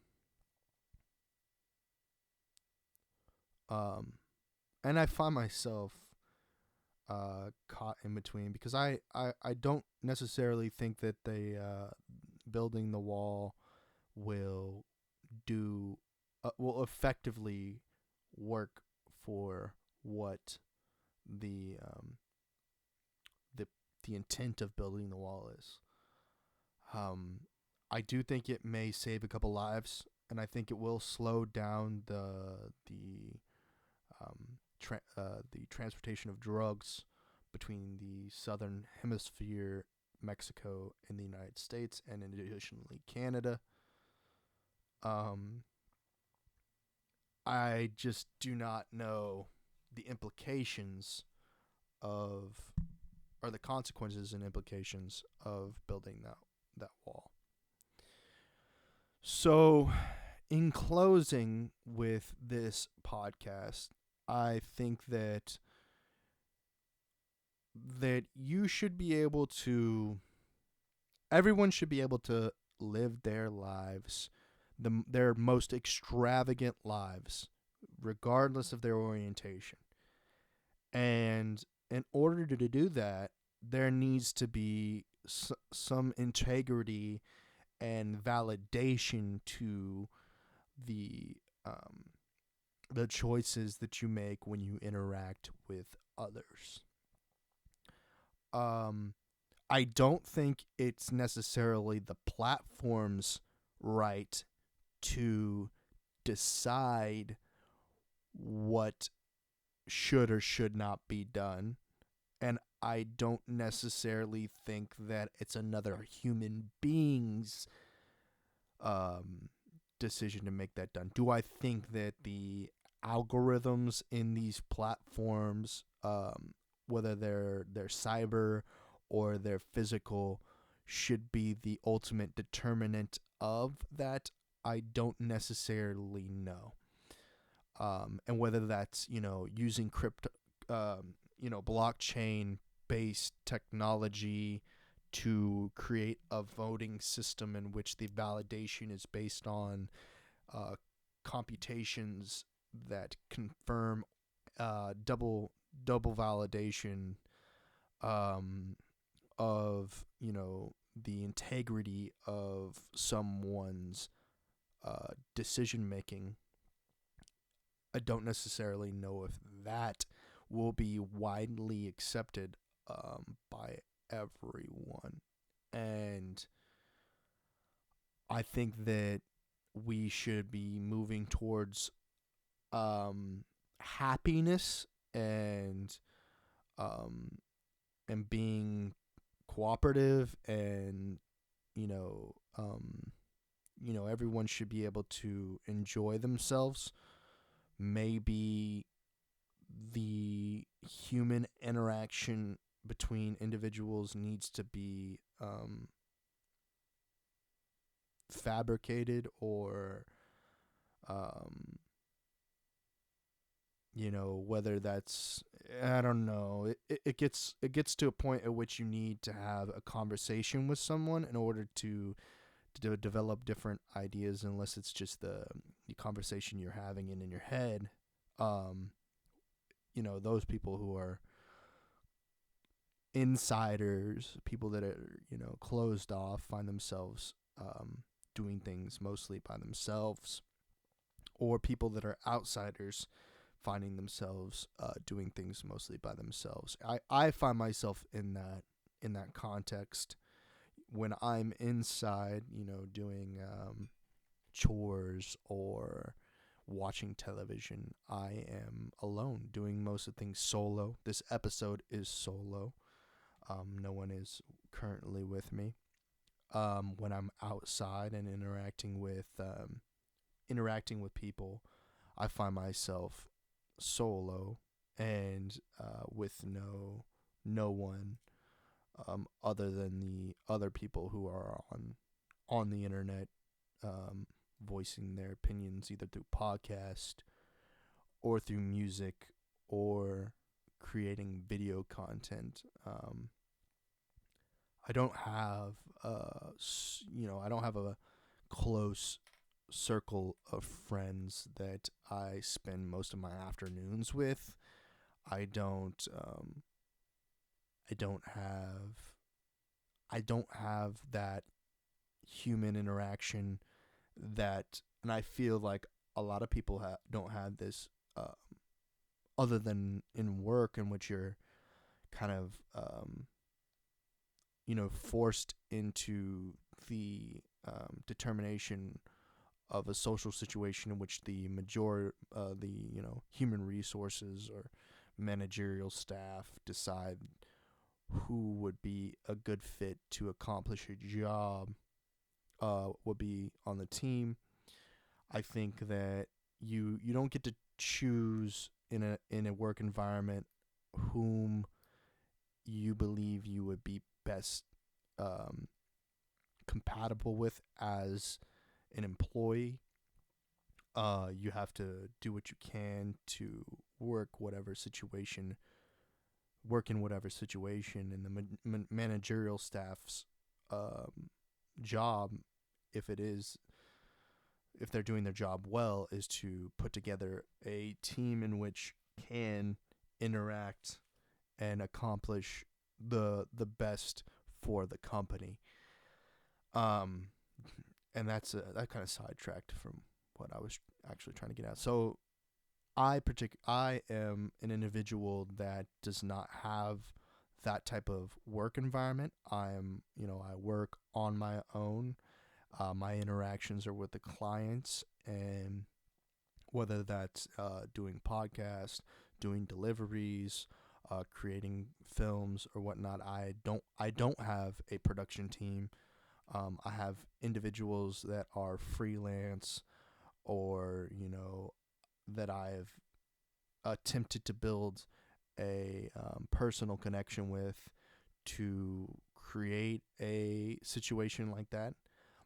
Um, and I find myself caught in between because I don't necessarily think that they building the wall will do will effectively work for what the um, the the intent of building the wall is. Um, I do think it may save a couple lives, and I think it will slow down the transportation of drugs between the southern hemisphere, Mexico, and the United States, and additionally Canada. Um, I just do not know the implications of, or the consequences and implications of building that wall. So, in closing with this podcast, I think that you should be able to, everyone should be able to live their lives, their most extravagant lives, regardless of their orientation. And in order to do that, there needs to be some integrity and validation to the um, the choices that you make when you interact with others. Um, I don't think it's necessarily the platform's right to decide what should or should not be done. And I don't necessarily think that it's another human being's um, decision to make that done. Do I think that the algorithms in these platforms, whether they're cyber or they're physical, should be the ultimate determinant of that? I don't necessarily know. And whether that's, using blockchain based technology to create a voting system in which the validation is based on uh, computations that confirm double validation um, of the integrity of someone's decision making. I don't necessarily know if that will be widely accepted by everyone. And I think that we should be moving towards happiness um, and being cooperative, and you know um, everyone should be able to enjoy themselves. Maybe the human interaction between individuals needs to be fabricated, or um, whether that's, I don't know. It gets to a point at which you need to have a conversation with someone in order to develop different ideas, unless it's just the conversation you're having in your head. Um, those people who are insiders, people that are, closed off, find themselves doing things mostly by themselves, or people that are outsiders finding themselves doing things mostly by themselves. I find myself in that context when I'm inside, doing chores or watching television. I am alone doing most of the things solo. This episode is solo. No one is currently with me. When I'm outside and interacting with people, I find myself solo and with no one other than the other people who are on the internet, voicing their opinions either through podcast or through music or creating video content. I don't have I don't have a close circle of friends that I spend most of my afternoons with. I don't I don't have I don't have that human interaction that, and I feel like a lot of people don't have this, other than in work, in which you're kind of forced into the determination of a social situation in which the human resources or managerial staff decide who would be a good fit to accomplish a job, would be on the team. I think that you don't get to choose in a work environment whom you believe you would be best compatible with as an employee. You have to do what you can to work in whatever situation, and the managerial staff's job, if they're doing their job well, is to put together a team in which can interact and accomplish the best for the company. And that kind of sidetracked from what I was actually trying to get at. So I am an individual that does not have that type of work environment. I work on my own. My interactions are with the clients, and whether that's doing podcasts, doing deliveries, creating films or whatnot, I don't have a production team. I have individuals that are freelance, or that I've attempted to build a personal connection with to create a situation like that.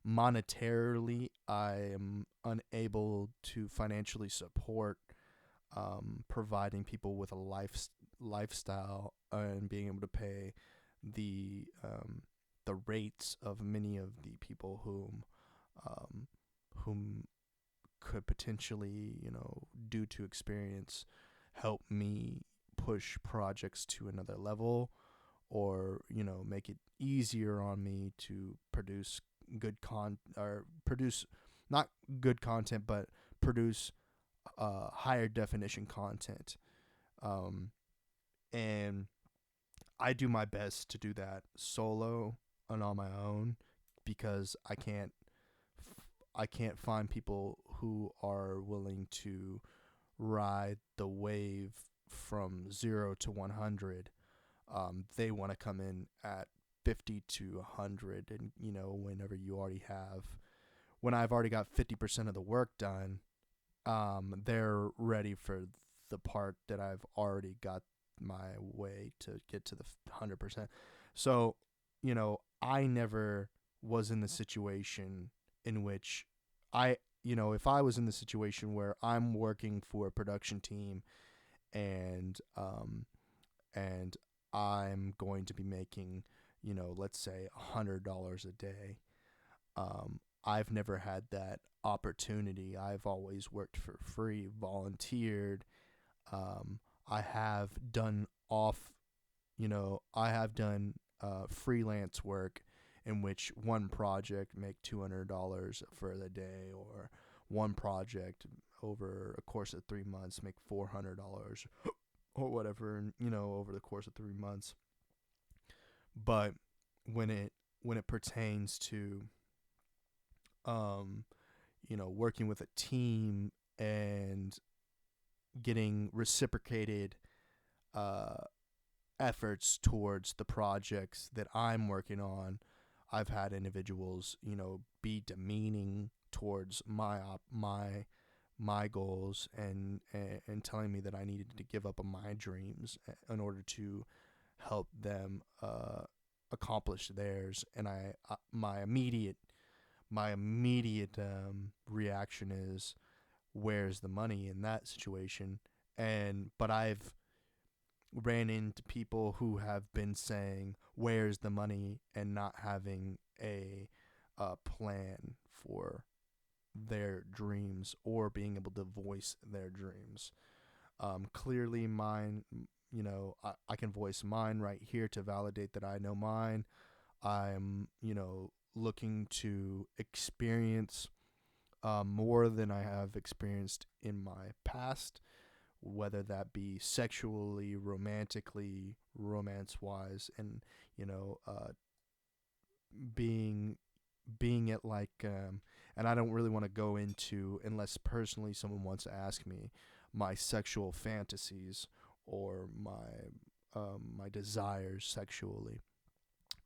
Monetarily, I am unable to financially support providing people with a lifestyle and being able to pay the rates of many of the people whom could potentially, due to experience, help me push projects to another level, or make it easier on me to produce not good content, but produce higher definition content. And I do my best to do that solo and on my own, because I can't find people who are willing to ride the wave from 0 to 100. They want to come in at 50 to 100, and when I've already got 50% of the work done, they're ready for the part that I've already got my way to get to the 100%. So, I never was in the situation in which if I was in the situation where I'm working for a production team, and I'm going to be making, let's say $100 a day. I've never had that opportunity. I've always worked for free, volunteered. I have done freelance work in which one project make $200 for the day, or one project over a course of 3 months make $400 or whatever, over the course of 3 months. But when it pertains to working with a team and getting reciprocated uh, efforts towards the projects that I'm working on. I've had individuals, be demeaning towards my goals, and telling me that I needed to give up on my dreams in order to help them accomplish theirs. And my immediate reaction is, where's the money in that situation? But I've ran into people who have been saying, where's the money, and not having a plan for their dreams or being able to voice their dreams. Clearly mine, I can voice mine right here to validate that I know mine. I'm, looking to experience more than I have experienced in my past, whether that be sexually, romantically, romance wise, and you know, uh, being being it like, and I don't really want to go into, unless personally someone wants to ask me, my sexual fantasies or my desires sexually.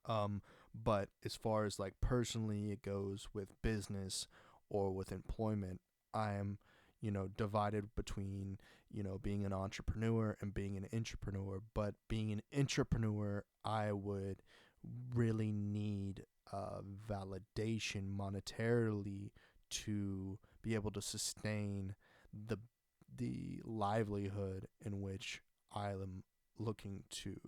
Um, but as far as like personally it goes with business or with employment, I'm, divided between, being an entrepreneur and being an intrapreneur. But being an intrapreneur, I would really need validation monetarily to be able to sustain the the livelihood in which I am looking to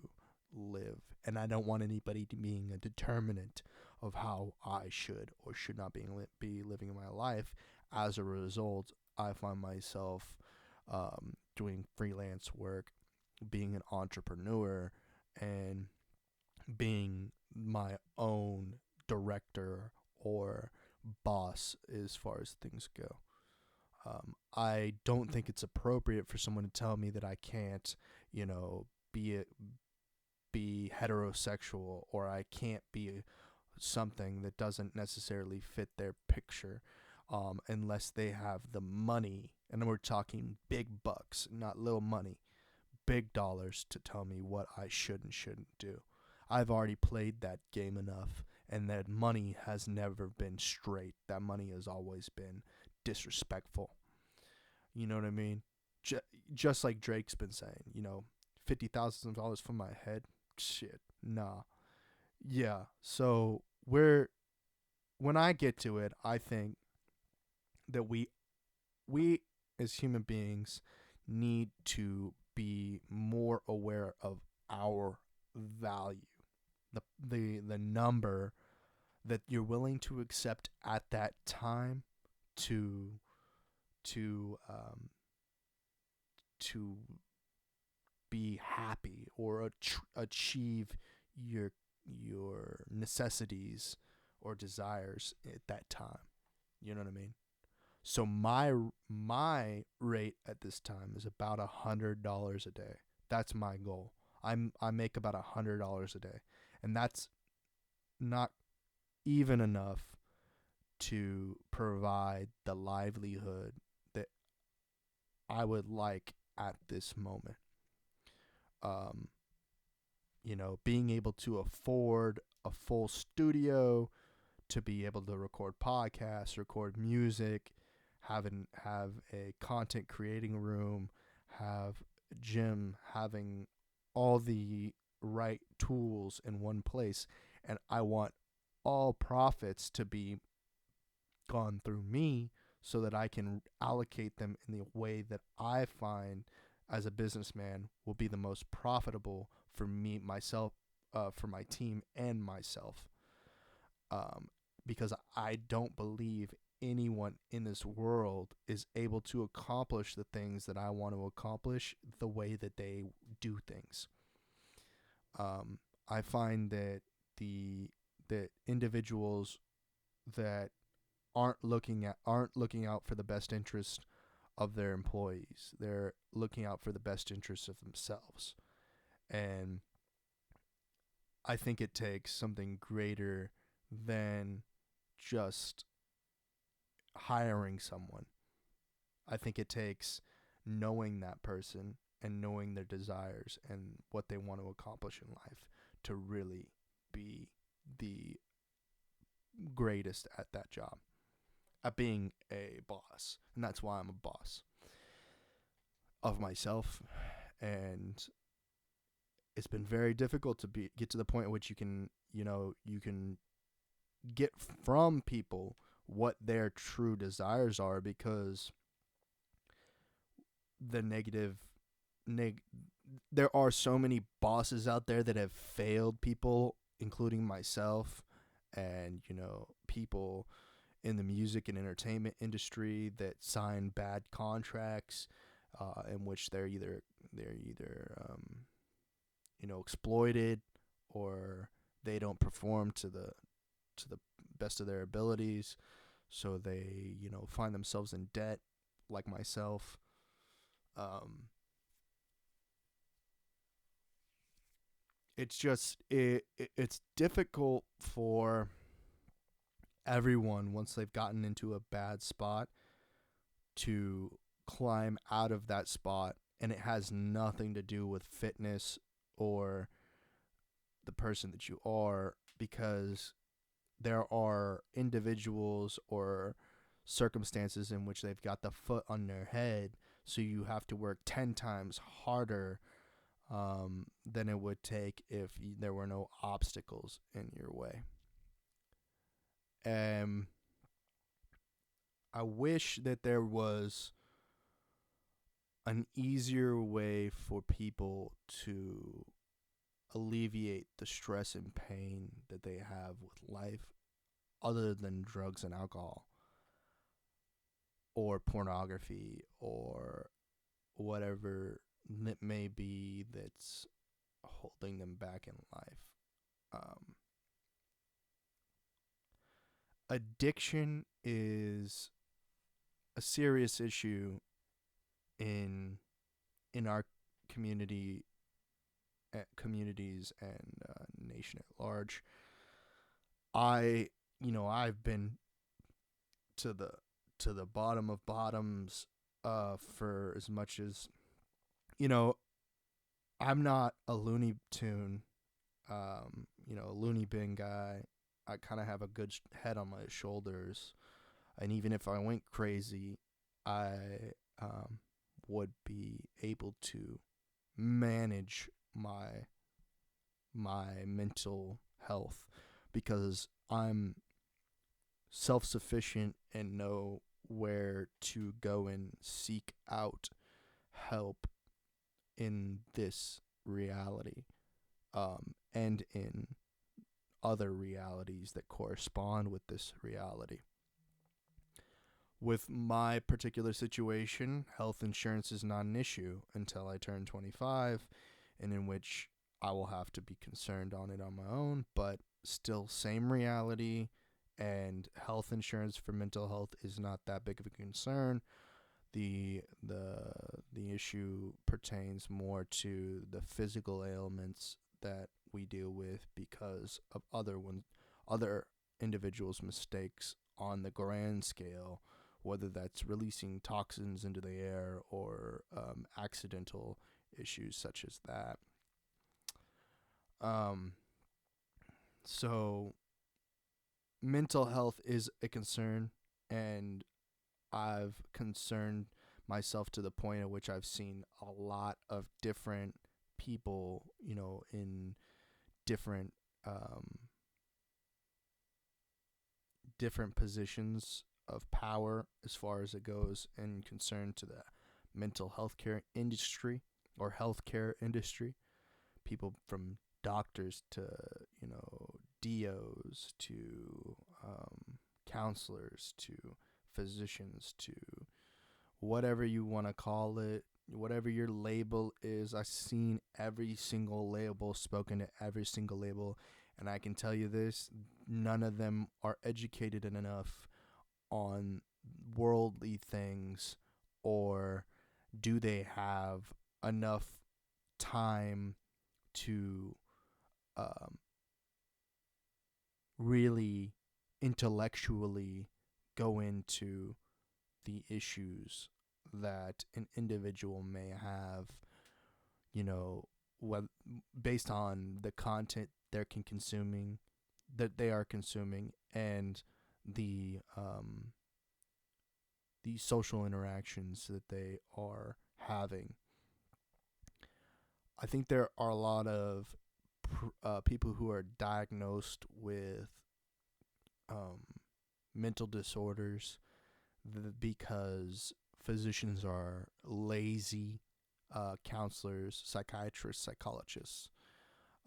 live. And I don't want anybody to being a determinant of how I should or should not be living my life. As a result, I find myself doing freelance work, being an entrepreneur, and being my own director or boss as far as things go. I don't think it's appropriate for someone to tell me that I can't, be be heterosexual, or I can't be something that doesn't necessarily fit their picture, unless they have the money. And we're talking big bucks, not little money, big dollars to tell me what I should and shouldn't do. I've already played that game enough, and that money has never been straight. That money has always been disrespectful. You know what I mean? Just like Drake's been saying, $50,000 for my head. Shit, nah. Yeah. So when I get to it, I think that we as human beings need to be more aware of our value, the number that you're willing to accept at that time to to um, to be happy or achieve your necessities or desires at that time. You know what I mean? So my rate at this time is about $100 a day. That's my goal. I make about $100 a day, and that's not even enough to provide the livelihood that I would like at this moment. Um, being able to afford a full studio, to be able to record podcasts, record music, have a content creating room, have a gym, having all the right tools in one place. And I want all profits to be gone through me so that I can allocate them in the way that I find as a businessman will be the most profitable for me, myself, for my team and myself. Um, because I don't believe anyone in this world is able to accomplish the things that I want to accomplish the way that they do things. Um, I find that that individuals that aren't looking out for the best interest of their employees. They're looking out for the best interests of themselves. And I think it takes something greater than just hiring someone. I think it takes knowing that person and knowing their desires and what they want to accomplish in life to really be the greatest at that job, at being a boss. And that's why I'm a boss of myself. And it's been very difficult to get to the point at which you can get from people what their true desires are, because the there are so many bosses out there that have failed people, including myself, and people in the music and entertainment industry that sign bad contracts, in which they're either exploited, or they don't perform to the best of their abilities, so they find themselves in debt, like myself. It's difficult for everyone, once they've gotten into a bad spot, to climb out of that spot, and it has nothing to do with fitness or the person that you are, because there are individuals or circumstances in which they've got the foot on their head, so you have to work 10 times harder than it would take if there were no obstacles in your way. I wish that there was an easier way for people to alleviate the stress and pain that they have with life, other than drugs and alcohol or pornography or whatever it may be that's holding them back in life. Addiction is a serious issue in our communities and nation at large. I've been to the bottom of bottoms for as much as I'm not a Looney Tune, a loony bin guy. I kind of have a good head on my shoulders, and even if I went crazy, I would be able to manage my mental health, because I'm self-sufficient and know where to go and seek out help in this reality, and in other realities that correspond with this reality. With my particular situation, health insurance is not an issue until I turn 25, and in which I will have to be concerned on it on my own, but still same reality, and health insurance for mental health is not that big of a concern. The issue pertains more to the physical ailments that we deal with because of other individuals' mistakes on the grand scale, whether that's releasing toxins into the air or accidental issues such as that. So mental health is a concern, and I've concerned myself to the point at which I've seen a lot of different people, in different different positions of power as far as it goes, in concern to the mental health care industry or healthcare industry. People from doctors to DOs to counselors to physicians to whatever you want to call it, whatever your label is. I've seen every single label, spoken to every single label, and I can tell you this: none of them are educated enough on worldly things, or do they have enough time to really intellectually go into the issues that an individual may have, you know, what, based on the content that they are consuming, and the social interactions that they are having. I think there are a lot of people who are diagnosed with um, mental disorders because physicians are lazy, counselors, psychiatrists, psychologists,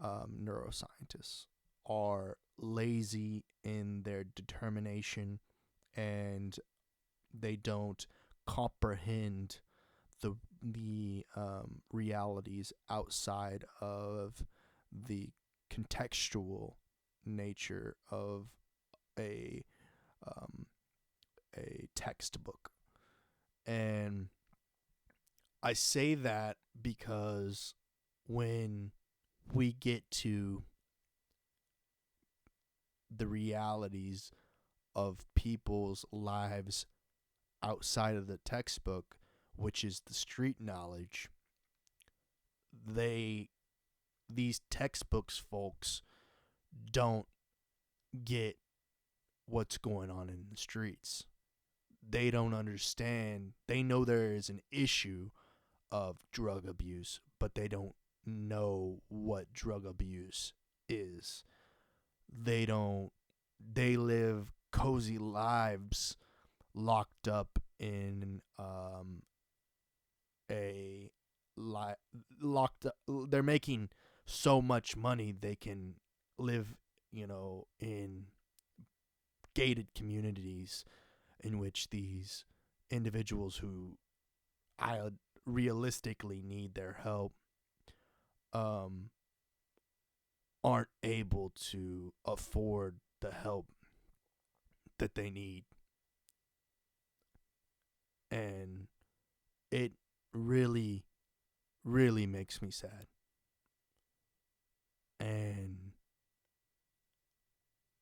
neuroscientists are lazy in their determination, and they don't comprehend the realities outside of the contextual nature of a um, a textbook. And I say that because when we get to the realities of people's lives outside of the textbook, which is the street knowledge, these textbooks folks don't get what's going on in the streets. They don't understand. They know there is an issue of drug abuse, but they don't know what drug abuse is. They don't they live cozy lives locked up in a li- locked up. They're making so much money they can live, in gated communities in which these individuals who I realistically need their help um aren't able to afford the help that they need. And it really, really makes me sad. And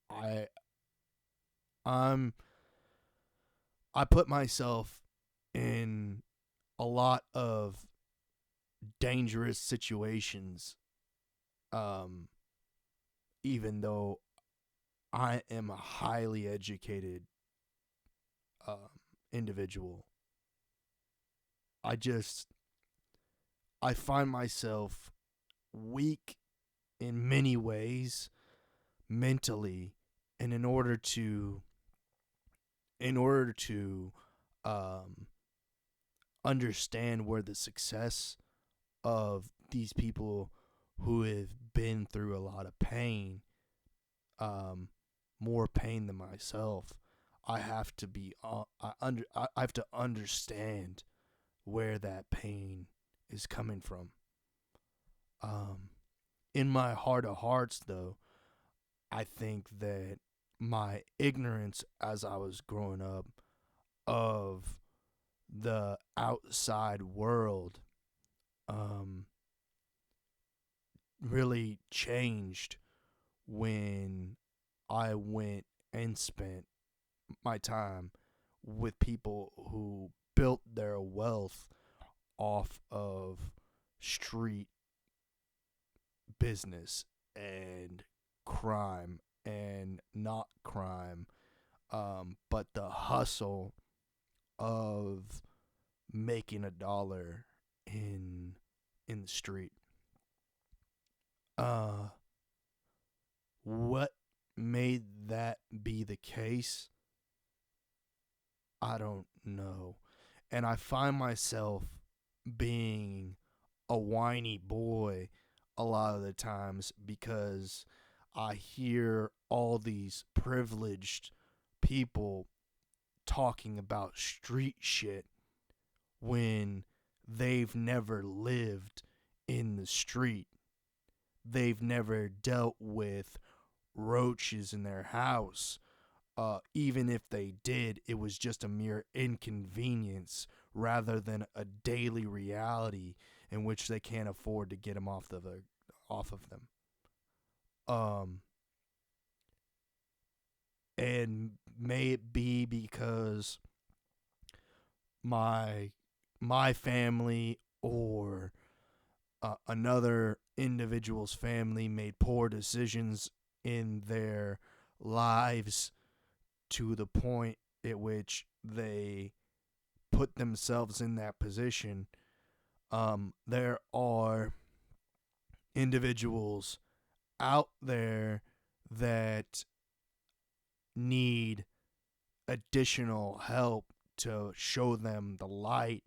I I'm I put myself in a lot of dangerous situations, um even though I am a highly educated um individual. I just I find myself weak in many ways mentally, and in order to um understand where the success of these people who have been through a lot of pain, um more pain than myself, I have to be I have to understand where that pain is coming from. um in my heart of hearts, though, I think that my ignorance as I was growing up of the outside world um, really changed when I went and spent my time with people who built their wealth off of street business and crime and not crime, but the hustle of making a dollar in the street. Uh, what made that be the case? I don't know. And I find myself being a whiny boy a lot of the times because I hear all these privileged people talking about street shit when they've never lived in the street. They've never dealt with roaches in their house. Even if they did, it was just a mere inconvenience rather than a daily reality in which they can't afford to get them off of them. Um, and may it be because my my family or another individual's family made poor decisions in their lives to the point at which they put themselves in that position. There are individuals out there that need additional help to show them the light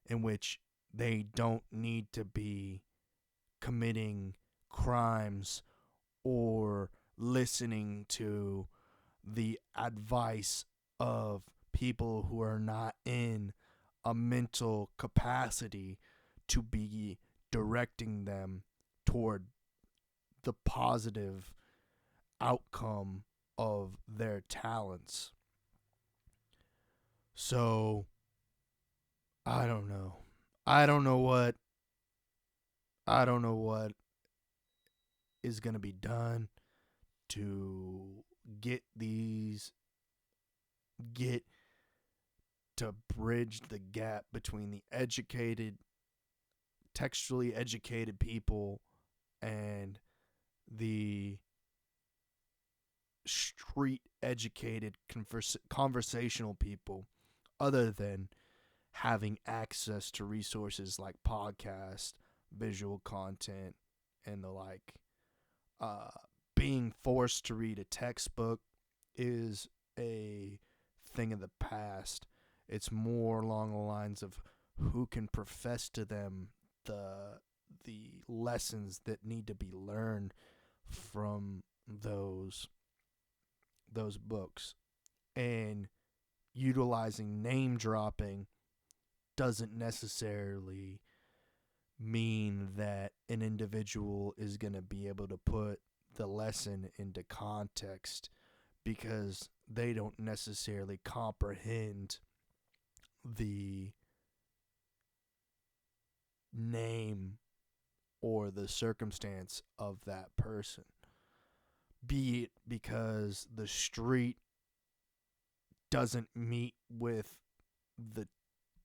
in which they don't need to be committing crimes or listening to the advice of people who are not in a mental capacity to be directing them toward the positive outcome of their talents. So, I don't know. I don't know what I don't know what is going to be done to get these get to bridge the gap between the educated, textually educated people and the street educated conversational people, other than having access to resources like podcast, visual content, and the like. Uh, Being forced to read a textbook is a thing of the past. It's more along the lines of who can profess to them the lessons that need to be learned from those books. And utilizing name dropping doesn't necessarily mean that an individual is going to be able to put the lesson into context, because they don't necessarily comprehend the name or the circumstance of that person. Be it because the street doesn't meet with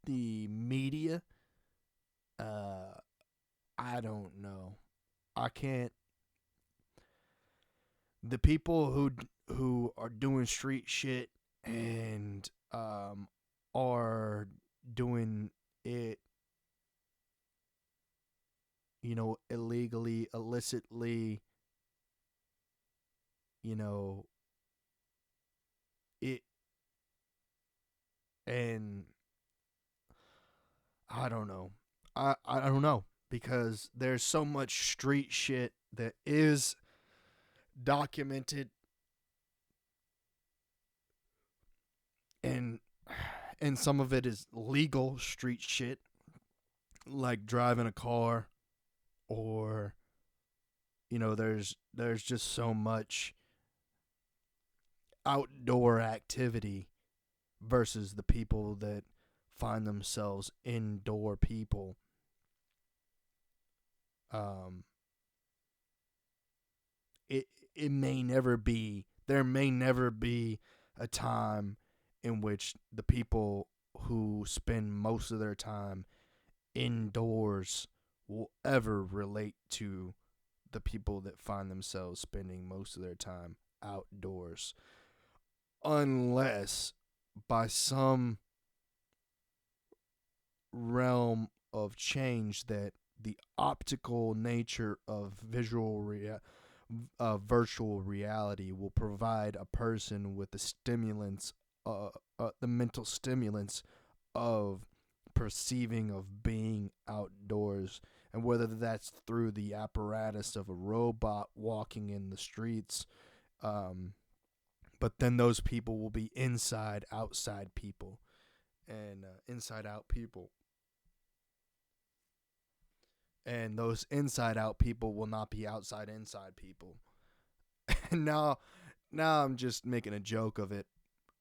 the media. I don't know. I can't. The people who are doing street shit and are doing it, illegally, illicitly, it, and I don't know. I don't know, because there's so much street shit that is documented, and some of it is legal street shit, like driving a car, or there's just so much outdoor activity versus the people that find themselves indoor people. It may never be there may never be a time in which the people who spend most of their time indoors will ever relate to the people that find themselves spending most of their time outdoors, unless by some realm of change that the optical nature of virtual reality will provide a person with the stimulants, the mental stimulants of perceiving of being outdoors, and whether that's through the apparatus of a robot walking in the streets, but then those people will be outside people, and inside out people. And those inside out people will not be inside people. And now I'm just making a joke of it.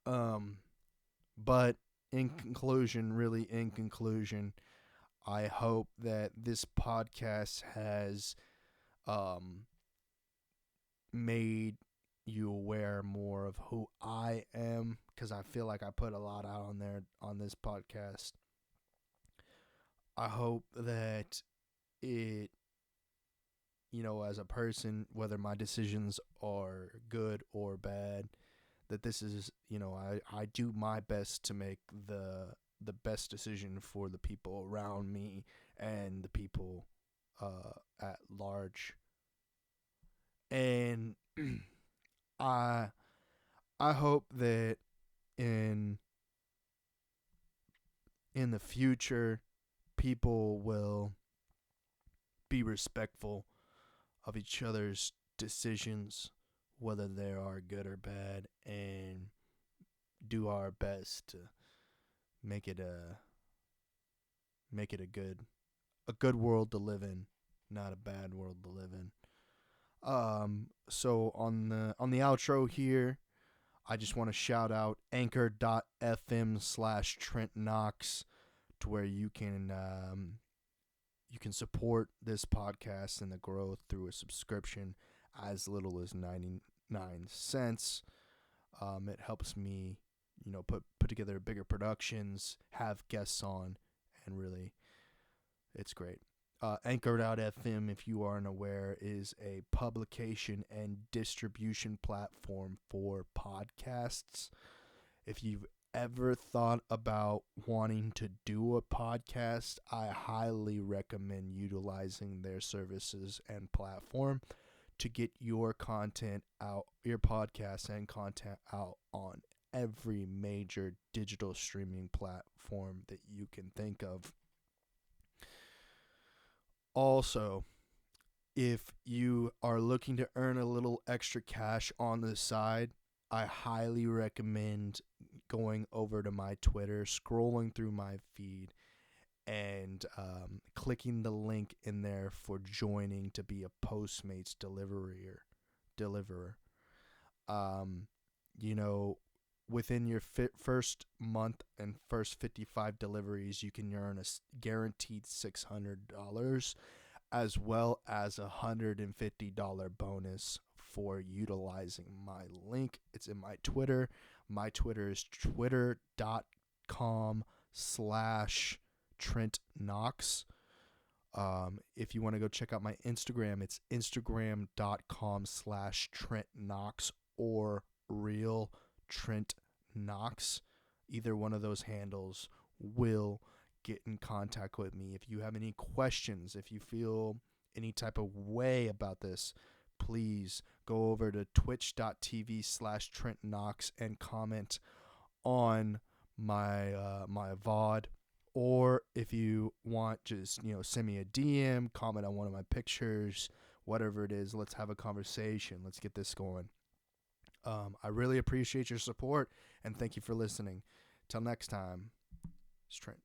But in conclusion, I hope that this podcast has made you aware more of who I am, because I feel like I put a lot out on this podcast. I hope that it, as a person, whether my decisions are good or bad, that this is, I do my best to make the best decision for the people around me and the people at large. And I I hope that in in the future people will be respectful of each other's decisions, whether they are good or bad, and do our best to make it a make it a good world to live in, not a bad world to live in. So on the outro here, I just want to shout out anchor.fm/Trent Knox, to where you can support this podcast and the growth through a subscription as little as 99 cents. It helps me, put together bigger productions, have guests on, and really, it's great. Anchor.fm, if you aren't aware, is a publication and distribution platform for podcasts. If you've ever thought about wanting to do a podcast, I highly recommend utilizing their services and platform to get your content out, your podcast and content out on every major digital streaming platform that you can think of. Also, if you are looking to earn a little extra cash on the side, I highly recommend going over to my Twitter, scrolling through my feed, and clicking the link in there for joining to be a Postmates deliverer. Um, you know, Within your first month and first 55 deliveries, you can earn a guaranteed $600, as well as $150 bonus for utilizing my link. It's in my Twitter. My Twitter is twitter.com/Trent Knox. If you want to go check out my Instagram, it's instagram.com/Trent Knox or real Trent Knox. Either one of those handles will get in contact with me. If you have any questions, if you feel any type of way about this, please go over to twitch.tv/Trent Knox and comment on my my VOD. Or if you want, just send me a DM, comment on one of my pictures, whatever it is. Let's have a conversation. Let's get this going. I really appreciate your support, and thank you for listening. Till next time, it's Trent.